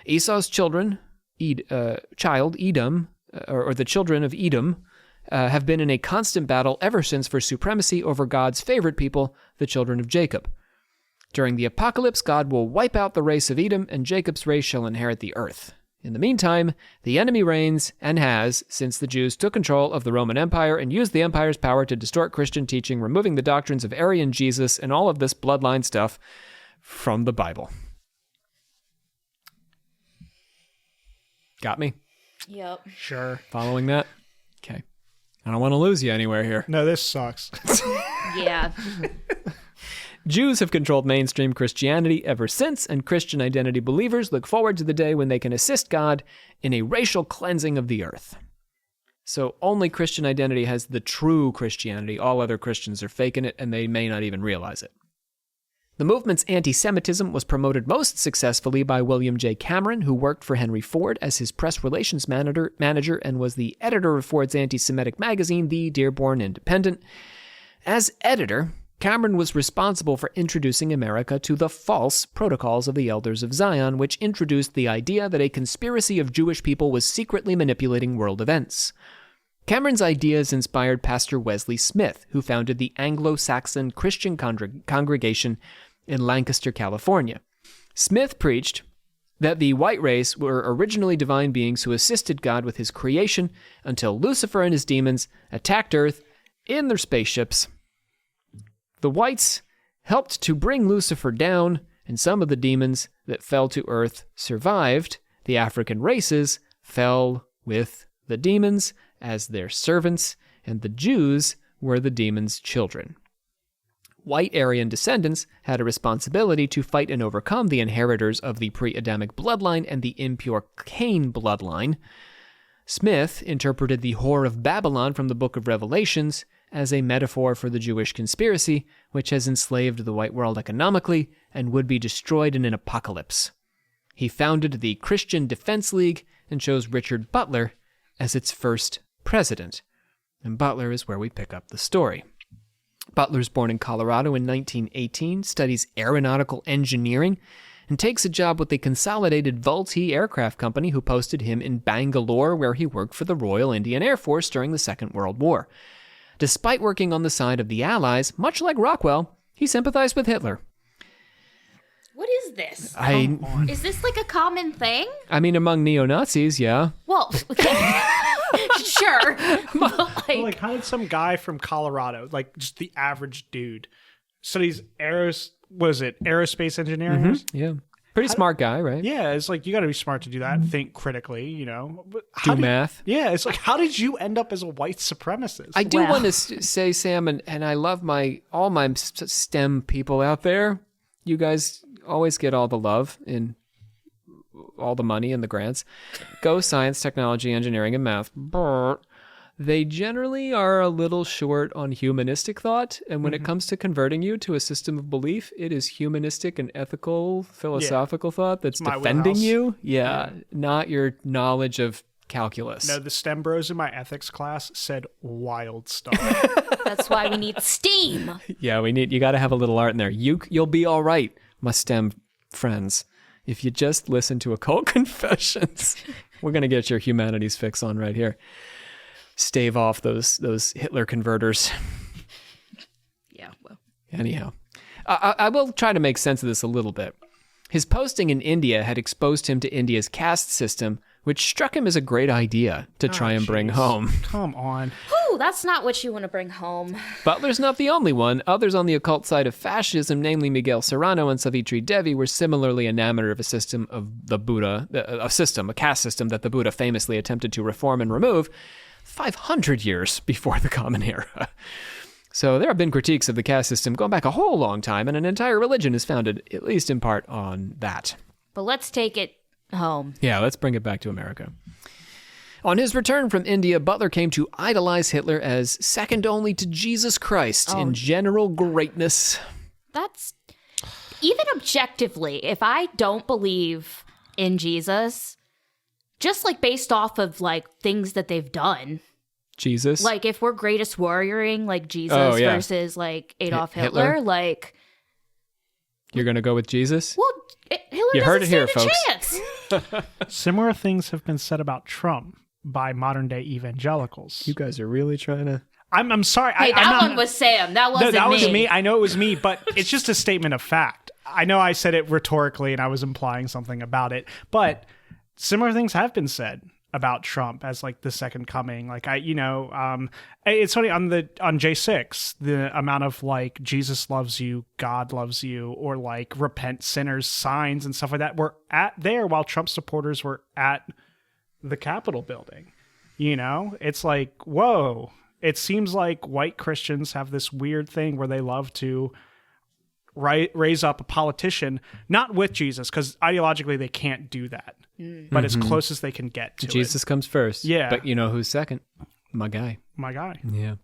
Esau's children, Edom, or the children of Edom, have been in a constant battle ever since for supremacy over God's favorite people, the children of Jacob. During the apocalypse, God will wipe out the race of Edom, and Jacob's race shall inherit the earth. In the meantime, the enemy reigns and has, since the Jews took control of the Roman Empire and used the empire's power to distort Christian teaching, removing the doctrines of Arian Jesus and all of this bloodline stuff from the Bible. Got me? Yep. sure. Following that? Okay. I don't want to lose you anywhere here. No, this sucks. Yeah. Jews have controlled mainstream Christianity ever since, and Christian identity believers look forward to the day when they can assist God in a racial cleansing of the earth. So only Christian identity has the true Christianity. All other Christians are faking it, and they may not even realize it. The movement's anti-Semitism was promoted most successfully by William J. Cameron, who worked for Henry Ford as his press relations manager and was the editor of Ford's anti-Semitic magazine, The Dearborn Independent. As editor, Cameron was responsible for introducing America to the false protocols of the Elders of Zion, which introduced the idea that a conspiracy of Jewish people was secretly manipulating world events. Cameron's ideas inspired Pastor Wesley Smith, who founded the Anglo-Saxon Christian congregation in Lancaster, California. Smith preached that the white race were originally divine beings who assisted God with his creation until Lucifer and his demons attacked Earth in their spaceships. The whites helped to bring Lucifer down, and some of the demons that fell to Earth survived. The African races fell with the demons as their servants, and the Jews were the demons' children. White Aryan descendants had a responsibility to fight and overcome the inheritors of the pre-Adamic bloodline and the impure Cain bloodline. Smith interpreted the Whore of Babylon from the Book of Revelations as a metaphor for the Jewish conspiracy, which has enslaved the white world economically and would be destroyed in an apocalypse. He founded the Christian Defense League and chose Richard Butler as its first president. And Butler is where we pick up the story. Butler's born in Colorado in 1918, studies aeronautical engineering, and takes a job with the Consolidated Vultee Aircraft Company, who posted him in Bangalore, where he worked for the Royal Indian Air Force during the Second World War. Despite working on the side of the Allies, much like Rockwell, he sympathized with Hitler. What is this? Is this like a common thing? I mean, among neo-Nazis, yeah. Well, sure. But Like, how did some guy from Colorado, like just the average dude, studies aerospace engineering? Yeah. Pretty smart guy, right? Yeah, it's like you got to be smart to do that. Think critically, you know. But Do math. Yeah, it's like, how did you end up as a white supremacist? I do want to say, Sam, and I love all my STEM people out there. You guys always get all the love and all the money and the grants. Go science, technology, engineering, and math. Brr. They generally are a little short on humanistic thought, and when it comes to converting you to a system of belief, it is humanistic and ethical, philosophical thought that's my defending wheelhouse. you. Yeah, not your knowledge of calculus. No, the STEM bros in my ethics class said wild stuff. That's why we need STEAM. Yeah, you got to have a little art in there. You'll be all right, my STEM friends. If you just listen to Occult Confessions, we're going to get your humanities fix on right here. Stave off those Hitler converters. Yeah, well. Anyhow, I will try to make sense of this a little bit. His posting in India had exposed him to India's caste system, which struck him as a great idea to try and bring home. Come on. Whew, that's not what you want to bring home. Butler's not the only one. Others on the occult side of fascism, namely Miguel Serrano and Savitri Devi, were similarly enamored of a system of the Buddha, a caste system that the Buddha famously attempted to reform and remove 500 years before the Common Era. So there have been critiques of the caste system going back a whole long time, and an entire religion is founded, at least in part, on that. But let's take it home. Yeah, let's bring it back to America. On his return from India, Butler came to idolize Hitler as second only to Jesus Christ in general greatness. That's... Even objectively, if I don't believe in Jesus, just like based off of like things that they've done... Jesus? Like, if we're greatest warrioring, like Jesus versus, like, Adolf Hitler, like... You're going to go with Jesus? Well, Hitler you heard it here, stand folks. a chance. Similar things have been said about Trump by modern-day evangelicals. You guys are really trying to... I'm sorry. Hey, I'm not, one was Sam. That wasn't me. No, that was me. I know it was me, but it's just a statement of fact. I know I said it rhetorically and I was implying something about it, but similar things have been said about Trump as like the second coming. Like it's funny on J6, the amount of like Jesus loves you, God loves you, or like repent sinners signs and stuff like that were at there while Trump supporters were at the Capitol building. You know, it's like, whoa, it seems like white Christians have this weird thing where they love to raise up a politician, not with Jesus, because ideologically they can't do that, but as close as they can get to Jesus comes first. Yeah. But you know who's second? My guy. My guy. Yeah.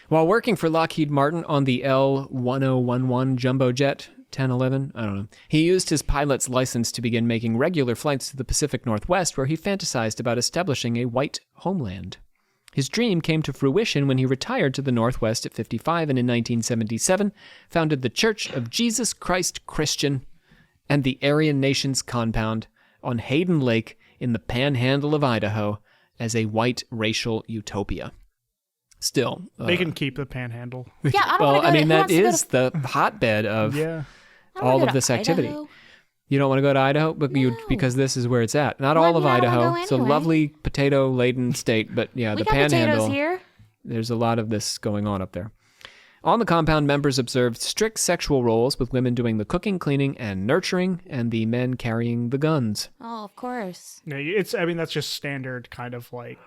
While working for Lockheed Martin on the L-1011 jumbo jet, 1011, I don't know, he used his pilot's license to begin making regular flights to the Pacific Northwest, where he fantasized about establishing a white homeland. His dream came to fruition when he retired to the Northwest at 55 and in 1977 founded the Church of Jesus Christ Christian and the Aryan Nations Compound on Hayden Lake in the panhandle of Idaho as a white racial utopia. Still, they can keep the panhandle. Yeah, I don't well, want to go I mean, to, that is the hotbed of all of this activity. Idaho. You don't want to go to Idaho, but because this is where it's at. Not all of Idaho. It's a lovely potato-laden state, but yeah, the Panhandle. Here. There's a lot of this going on up there. On the compound, members observed strict sexual roles, with women doing the cooking, cleaning, and nurturing, and the men carrying the guns. Oh, of course. Yeah, that's just standard kind of like.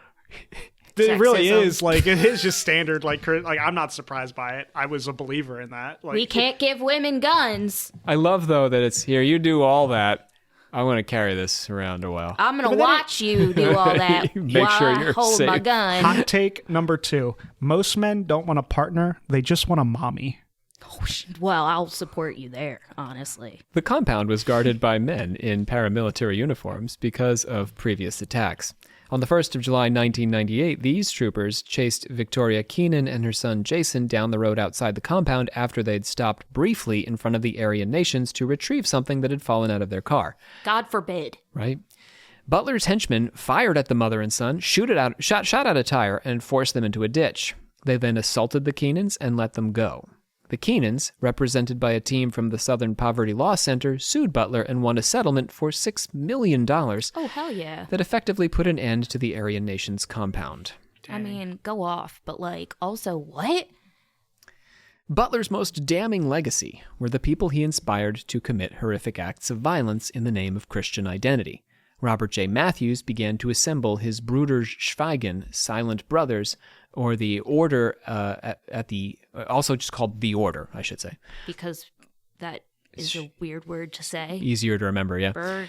Sexism. It really is like it is just standard like I'm not surprised by it. I was a believer in that. Like, we can't give women guns. I love though that it's here. You do all that. I want to carry this around a while. I'm gonna watch you do all that. Make sure while I you're hold safe. my gun. Hot take number 2: most men don't want a partner; they just want a mommy. Well, I'll support you there, honestly. The compound was guarded by men in paramilitary uniforms because of previous attacks. On the 1st of July 1998, these troopers chased Victoria Keenan and her son Jason down the road outside the compound after they'd stopped briefly in front of the Aryan Nations to retrieve something that had fallen out of their car. God forbid. Right? Butler's henchmen fired at the mother and son, shot out a tire, and forced them into a ditch. They then assaulted the Keenans and let them go. The Keenans, represented by a team from the Southern Poverty Law Center, sued Butler and won a settlement for $6 million. Oh, hell yeah. That effectively put an end to the Aryan Nations compound. I mean, go off, but like, also, what? Butler's most damning legacy were the people he inspired to commit horrific acts of violence in the name of Christian identity. Robert J. Matthews began to assemble his Brüder Schweigen, Silent Brothers, or the Order also just called the Order, I should say. Because that is a weird word to say. Easier to remember, yeah.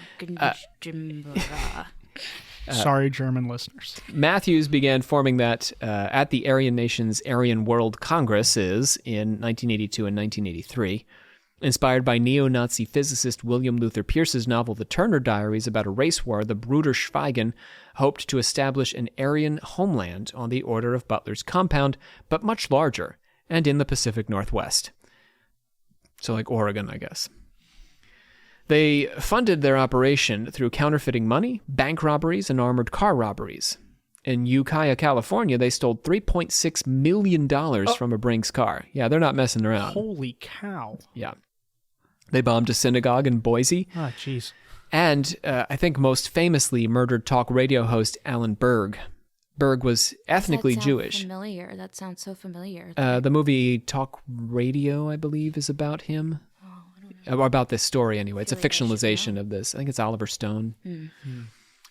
Sorry, German listeners. Matthews began forming that at the Aryan Nations Aryan World Congresses in 1982 and 1983. Inspired by neo-Nazi physicist William Luther Pierce's novel The Turner Diaries about a race war, the Bruder Schweigen hoped to establish an Aryan homeland on the Order of Butler's compound, but much larger, and in the Pacific Northwest. So like Oregon, I guess. They funded their operation through counterfeiting money, bank robberies, and armored car robberies. In Ukiah, California, they stole $3.6 million from a Brinks car. Yeah, they're not messing around. Holy cow. Yeah. They bombed a synagogue in Boise. Oh, jeez. And I think most famously murdered talk radio host Alan Berg. Berg was ethnically Jewish. Familiar. That sounds so familiar. The movie Talk Radio, I believe, is about him. Oh, I don't know. About this story, anyway. It's a fictionalization of this. I think it's Oliver Stone.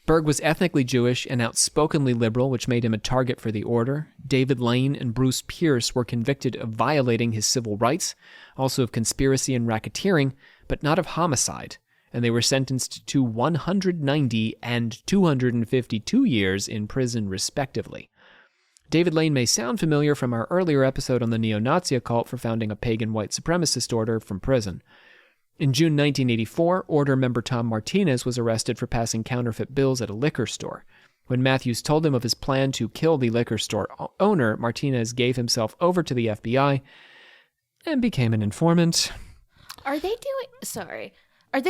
Berg was ethnically Jewish and outspokenly liberal, which made him a target for the order. David Lane and Bruce Pierce were convicted of violating his civil rights, also of conspiracy and racketeering, but not of homicide, and they were sentenced to 190 and 252 years in prison, respectively. David Lane may sound familiar from our earlier episode on the neo-Nazi occult for founding a pagan white supremacist order from prison. In June 1984, Order member Tom Martinez was arrested for passing counterfeit bills at a liquor store. When Matthews told him of his plan to kill the liquor store owner, Martinez gave himself over to the FBI and became an informant. Are they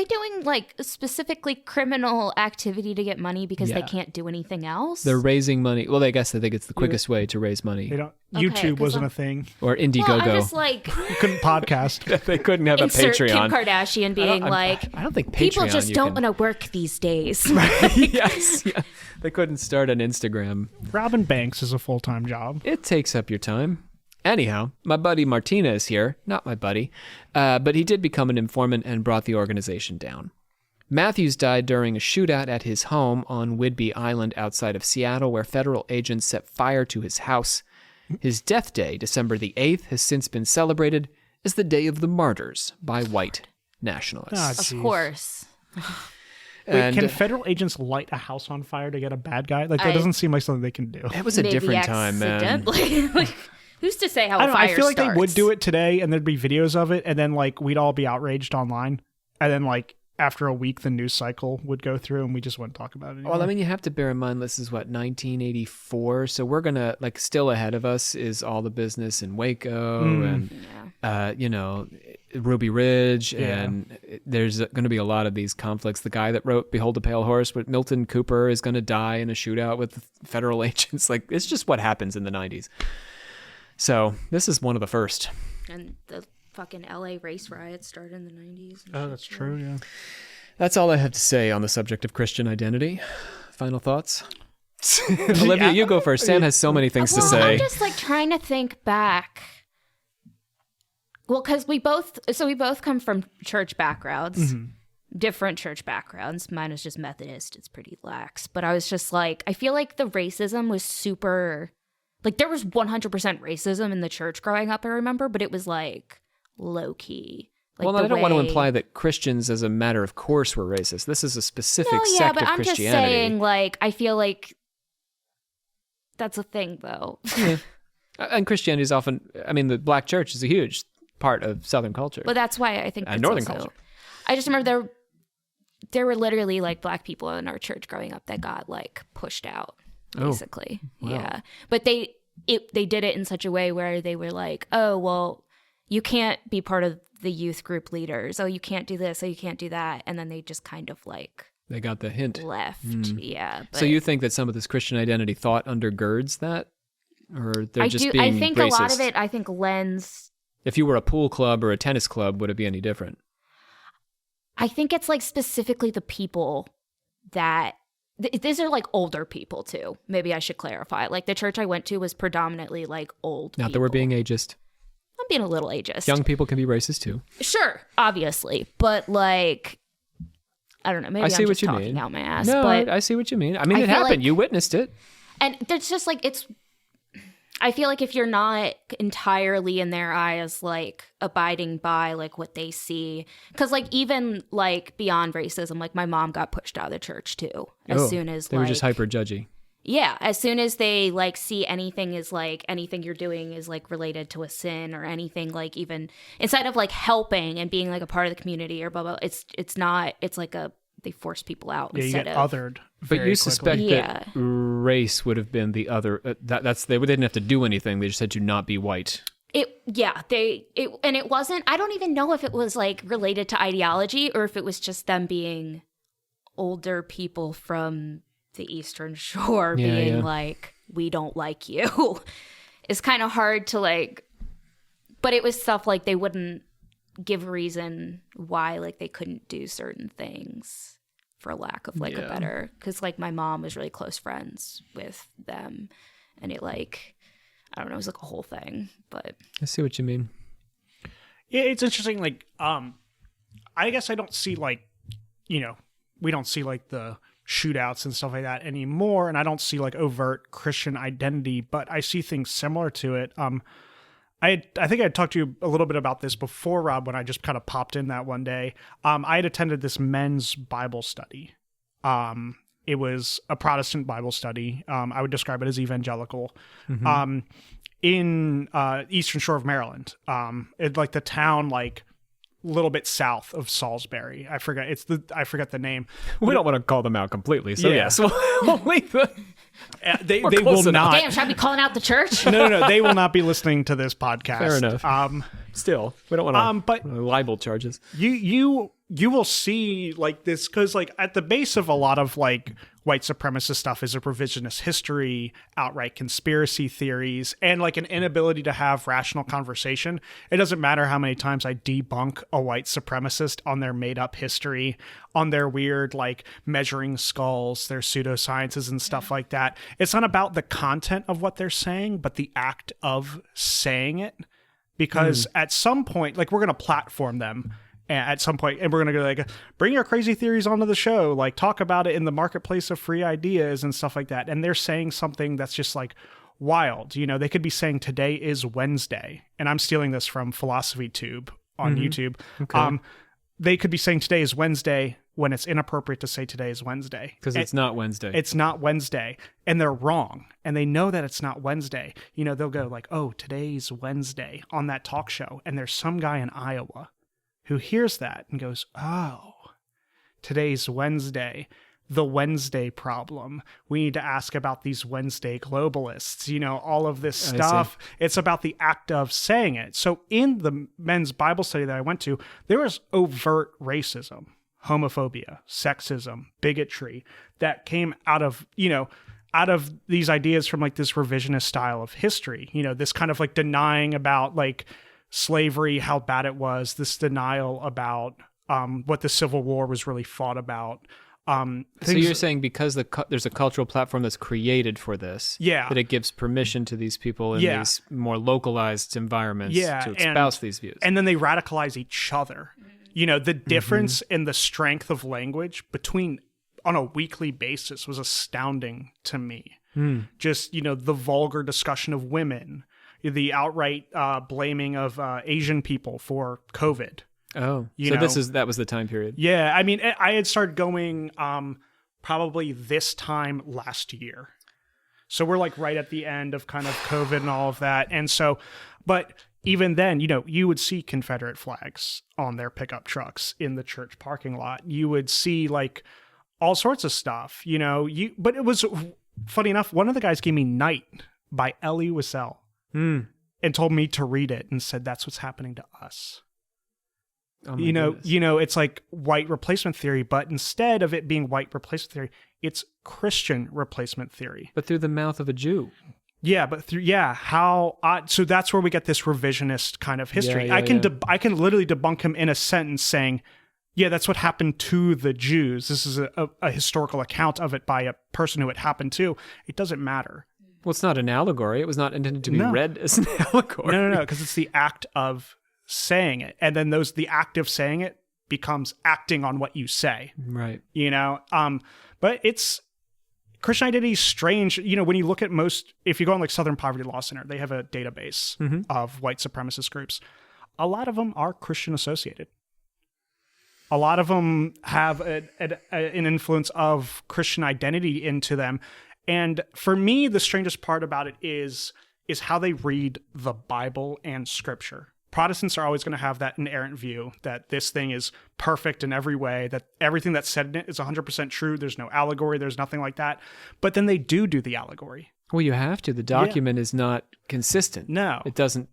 doing like specifically criminal activity to get money because they can't do anything else? They're raising money. Well, I guess they think it's the quickest way to raise money. They don't. YouTube wasn't a thing. Or Indiegogo. Well, I'm just like, You couldn't podcast. They couldn't have a insert Patreon. Kim Kardashian being I don't think Patreon. people just don't want to work these days. Yes. Yeah. They couldn't start an Instagram. Robbing banks is a full-time job. It takes up your time. Anyhow, my buddy Martinez here, not my buddy, but he did become an informant and brought the organization down. Matthews died during a shootout at his home on Whidbey Island outside of Seattle, where federal agents set fire to his house. His death day, December the 8th, has since been celebrated as the Day of the Martyrs by white nationalists. Of course. Wait, can federal agents light a house on fire to get a bad guy? Like, that doesn't seem like something they can do. It was a different time, man. Like, who's to say how I don't know, fire I feel like starts? they would do it today, and there'd be videos of it, and then, like, we'd all be outraged online. And then, like, after a week, the news cycle would go through, and we just wouldn't talk about it anymore. Well, I mean, you have to bear in mind, this is, 1984? So we're going to, still ahead of us is all the business in Waco and, Ruby Ridge, and there's going to be a lot of these conflicts. The guy that wrote Behold the Pale Horse, with Milton Cooper, is going to die in a shootout with federal agents. Like, it's just what happens in the 90s. So this is one of the first. And the fucking LA race riots started in the 90s. Oh, that's true, yeah. That's all I have to say on the subject of Christian identity. Final thoughts? Olivia, you go first. Sam has so many things to say. I'm just trying to think back. Well, because we both come from church backgrounds, different church backgrounds. Mine was just Methodist. It's pretty lax. But I was just I feel like the racism was super, there was 100% racism in the church growing up, I remember, but it was low key. Well, I don't want to imply that Christians as a matter of course were racist. This is a specific sect of Christianity. I'm just saying, I feel like that's a thing, though. Yeah. And Christianity is often, the black church is a huge part of Southern culture. But that's why I think and Northern culture. I just remember there were literally black people in our church growing up that got pushed out, basically. Oh, wow. Yeah. But they did it in such a way where they were oh, well, you can't be part of the youth group leaders. Oh, you can't do this. Oh, you can't do that. And then they just kind of they got the hint. Left. Yeah. But so you think that some of this Christian identity thought undergirds that? Or they're just being I think racist? A lot of it, lends. If you were a pool club or a tennis club, would it be any different? I think it's specifically the people that these are older people too. Maybe I should clarify. The church I went to was predominantly old Not people. that we're being ageist. I'm being a little ageist. Young people can be racist too. Sure, obviously, but I don't know. Maybe I see I'm what just you talking mean. out my ass. No, but I see what you mean. It feel happened. You witnessed it. And there's just it's. I feel if you're not entirely in their eyes, abiding by what they see, because even beyond racism, my mom got pushed out of the church too. As soon as they were just hyper judgy. Yeah, as soon as they like see anything is like anything you're doing is like related to a sin or anything, like even instead of like helping and being like a part of the community or blah blah, it's not. It's like they force people out Yeah, you instead get of othered. But you suspect that race would have been the other. They didn't have to do anything. They just had to not be white. And it wasn't. I don't even know if it was like related to ideology or if it was just them being older people from the Eastern Shore being like, we don't like you. It's kind of hard to like, but it was stuff like they wouldn't give a reason why like they couldn't do certain things for lack of like a better, because like my mom was really close friends with them and it like, I don't know, it was like a whole thing. But I see what you mean. Yeah, it's interesting. Like, I guess I don't see like, we don't see like the shootouts and stuff like that anymore, and I don't see like overt Christian identity, but I see things similar to it. I think I talked to you a little bit about this before, Rob, when I just kind of popped in that one day. I had attended this men's Bible study. It was a Protestant Bible study. I would describe it as evangelical. In Eastern Shore of Maryland. It like the town like a little bit south of Salisbury. I forget the name. We don't want to call them out completely, so yes, we'll leave the. They will not. damn, should I be calling out the church? No. They will not be listening to this podcast. Fair enough. Still, we don't want to libel charges. You will see like this because like at the base of a lot of like white supremacist stuff is a revisionist history, outright conspiracy theories, and like an inability to have rational conversation. It doesn't matter how many times I debunk a white supremacist on their made up history, on their weird like measuring skulls, their pseudosciences and stuff like that. It's not about the content of what they're saying, but the act of saying it. Because at some point, like we're going to platform them at some point, and we're going to go like, bring your crazy theories onto the show, like talk about it in the marketplace of free ideas and stuff like that. And they're saying something that's just like wild. They could be saying today is Wednesday. And I'm stealing this from Philosophy Tube on YouTube. Okay. They could be saying today is Wednesday when it's inappropriate to say today is Wednesday. Because it's not Wednesday. It's not Wednesday. And they're wrong. And they know that it's not Wednesday. They'll go like, oh, today's Wednesday on that talk show. And there's some guy in Iowa who hears that and goes, oh, today's Wednesday. The Wednesday problem. We need to ask about these Wednesday globalists, all of this stuff. It's about the act of saying it. So in the men's Bible study that I went to, there was overt racism, homophobia, sexism, bigotry that came out of these ideas from like this revisionist style of history, this kind of like denying about like slavery, how bad it was, this denial about what the Civil War was really fought about. So you're saying because there's a cultural platform that's created for this, that it gives permission to these people in these more localized environments to espouse these views. And then they radicalize each other. The difference in the strength of language between on a weekly basis was astounding to me. Just, the vulgar discussion of women, the outright blaming of Asian people for COVID. Oh, that was the time period. Yeah, I mean, I had started going probably this time last year. So we're like right at the end of kind of COVID and all of that. And so, but even then, you would see Confederate flags on their pickup trucks in the church parking lot. You would see like all sorts of stuff, but it was funny enough. One of the guys gave me Night by Elie Wiesel and told me to read it and said, that's what's happening to us. Oh goodness. It's like white replacement theory, but instead of it being white replacement theory, it's Christian replacement theory. But through the mouth of a Jew. Yeah, but so that's where we get this revisionist kind of history. I can literally debunk him in a sentence saying, yeah, that's what happened to the Jews. This is a historical account of it by a person who it happened to. It doesn't matter. Well, it's not an allegory. It was not intended to be read as an allegory. No, because it's the act of saying it, and then the act of saying it becomes acting on what you say, right? But it's Christian identity is strange. When you look at if you go on like Southern Poverty Law Center, they have a database of white supremacist groups. A lot of them are Christian associated. A lot of them have an influence of Christian identity into them. And for me, the strangest part about it is how they read the Bible and Scripture. Protestants are always going to have that inerrant view that this thing is perfect in every way, that everything that's said in it is 100% true. There's no allegory. There's nothing like that. But then they do the allegory. Well, you have to. The document is not consistent. No. It doesn't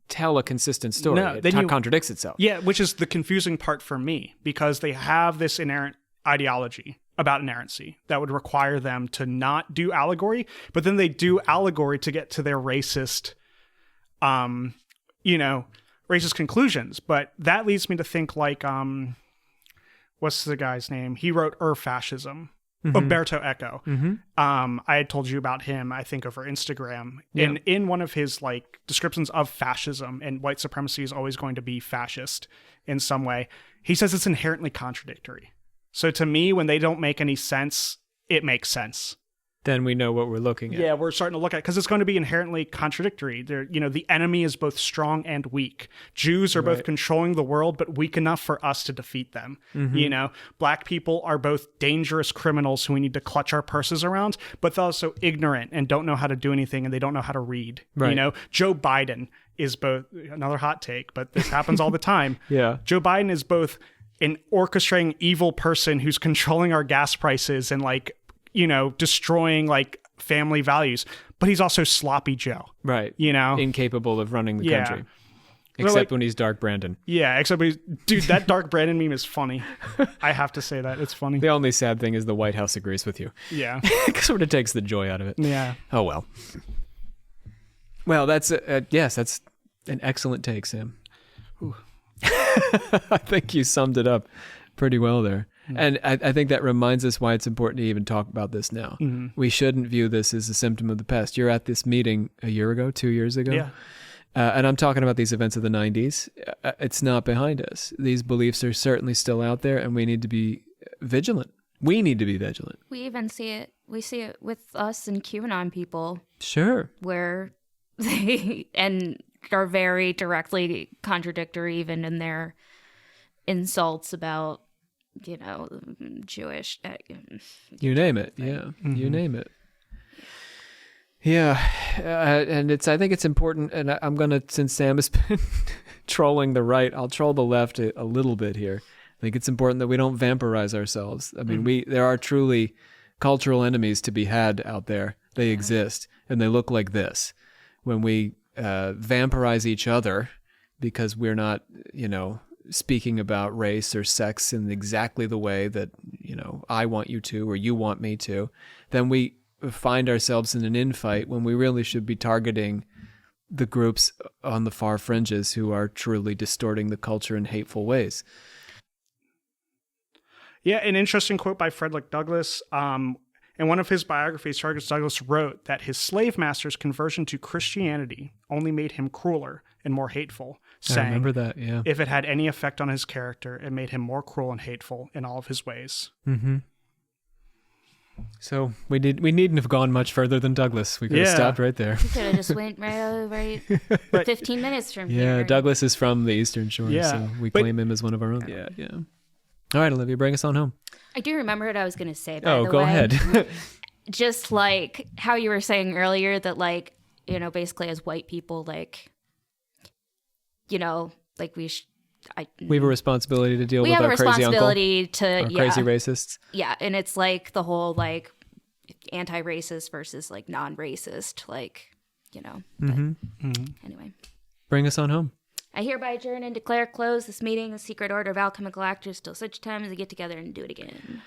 tell a consistent story. No, It contradicts itself. Yeah, which is the confusing part for me, because they have this inerrant ideology about inerrancy that would require them to not do allegory, but then they do allegory to get to their racist, racist conclusions. But that leads me to think like, what's the guy's name? He wrote Fascism. Umberto Eco. I had told you about him, I think, over Instagram. Yeah. And in one of his like descriptions of fascism, and white supremacy is always going to be fascist in some way, he says it's inherently contradictory. So to me, when they don't make any sense, it makes sense. Then we know what we're looking at. Yeah, we're starting to look at it because it's going to be inherently contradictory. The enemy is both strong and weak. Jews are both controlling the world, but weak enough for us to defeat them. Black people are both dangerous criminals who we need to clutch our purses around, but they're also ignorant and don't know how to do anything, and they don't know how to read. Right. Joe Biden is both, another hot take, but this happens all the time. Yeah. Joe Biden is both an orchestrating evil person who's controlling our gas prices and destroying like family values, but he's also sloppy Joe. Right. Incapable of running the country. Except when he's Dark Brandon. Yeah, dude, that Dark Brandon meme is funny. I have to say that. It's funny. The only sad thing is the White House agrees with you. Yeah. It sort of takes the joy out of it. Yeah. Oh, well. Well, that's that's an excellent take, Sam. I think you summed it up pretty well there. And I think that reminds us why it's important to even talk about this now. We shouldn't view this as a symptom of the past. You're at this meeting a year ago, 2 years ago. Yeah. And I'm talking about these events of the 90s. It's not behind us. These beliefs are certainly still out there, and we need to be vigilant. We need to be vigilant. We even see it. We see it with us and QAnon people. Sure. Where they are very directly contradictory, even in their insults about, Jewish. You name it. Yeah. You name it. Yeah. And I think it's important, and I'm going to, since Sam has been trolling the right, I'll troll the left a little bit here. I think it's important that we don't vampirize ourselves. I mean, there are truly cultural enemies to be had out there. They exist, and they look like this. When we vampirize each other because we're not, speaking about race or sex in exactly the way that, I want you to or you want me to, then we find ourselves in an infight when we really should be targeting the groups on the far fringes who are truly distorting the culture in hateful ways. Yeah, an interesting quote by Frederick Douglass. In one of his biographies, Frederick Douglass wrote that his slave master's conversion to Christianity only made him crueler and more hateful, saying, I remember that, yeah. If it had any effect on his character, it made him more cruel and hateful in all of his ways. Mm-hmm. So we needn't have gone much further than Douglass. We could have stopped right there. We could have just went right 15 minutes from here. Yeah, Douglass is from the Eastern Shore, so we claim him as one of our own. Yeah. All right, Olivia, bring us on home. I do remember what I was going to say, by the way. Go ahead. Just like how you were saying earlier that, like, basically as white people, like, like we have a responsibility to deal with our crazy uncle. We have a responsibility to, crazy racists. Yeah, and it's like the whole, like, anti-racist versus, like, non-racist, like, Anyway. Bring us on home. I hereby adjourn and declare closed this meeting, the secret order of alchemical actors, till such time as we get together and do it again.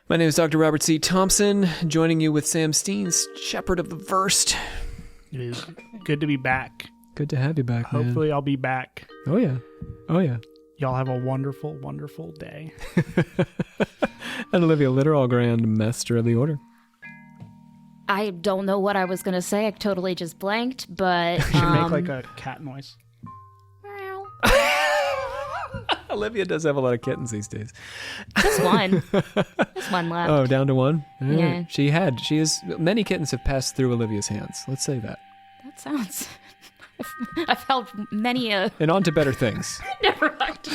My name is Dr. Robert C. Thompson, joining you with Sam Steens, Shepherd of the Versed. It is good to be back. Good to have you back, man. Hopefully I'll be back. Oh, yeah. Y'all have a wonderful, wonderful day. And Olivia Litterall, Grand Master of the Order. I don't know what I was going to say. I totally just blanked, but... You should make like a cat noise. Olivia does have a lot of kittens these days. Just one. Just one left. Oh, down to one? Yeah. Many kittens have passed through Olivia's hands. Let's say that. That sounds... I've held many a... And on to better things. Never mind.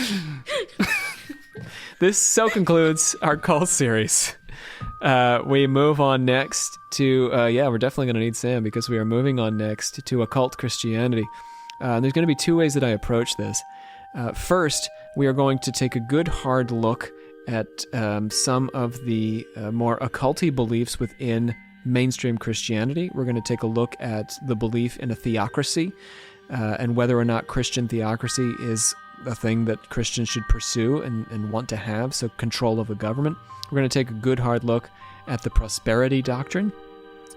This so concludes our cult series. We move on next to, we're definitely going to need Sam because we are moving on next to occult Christianity. There's going to be two ways that I approach this. First, we are going to take a good hard look at some of the more occulty beliefs within mainstream Christianity. We're going to take a look at the belief in a theocracy and whether or not Christian theocracy is a thing that Christians should pursue and want to have, so control of a government. We're going to take a good hard look at the prosperity doctrine,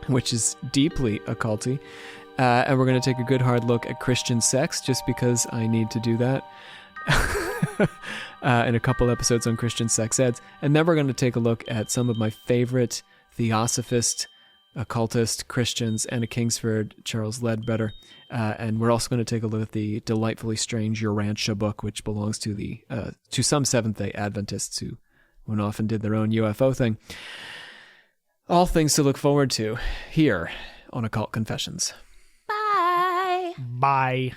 which is deeply occulty. And we're going to take a good hard look at Christian sex, just because I need to do that in a couple episodes on Christian sex eds. And then we're going to take a look at some of my favorite theosophist, occultist Christians, Anna Kingsford, Charles Ledbetter. And we're also going to take a look at the delightfully strange Urantia book, which belongs to to some Seventh-day Adventists who went off and did their own UFO thing. All things to look forward to here on Occult Confessions. Bye. Bye.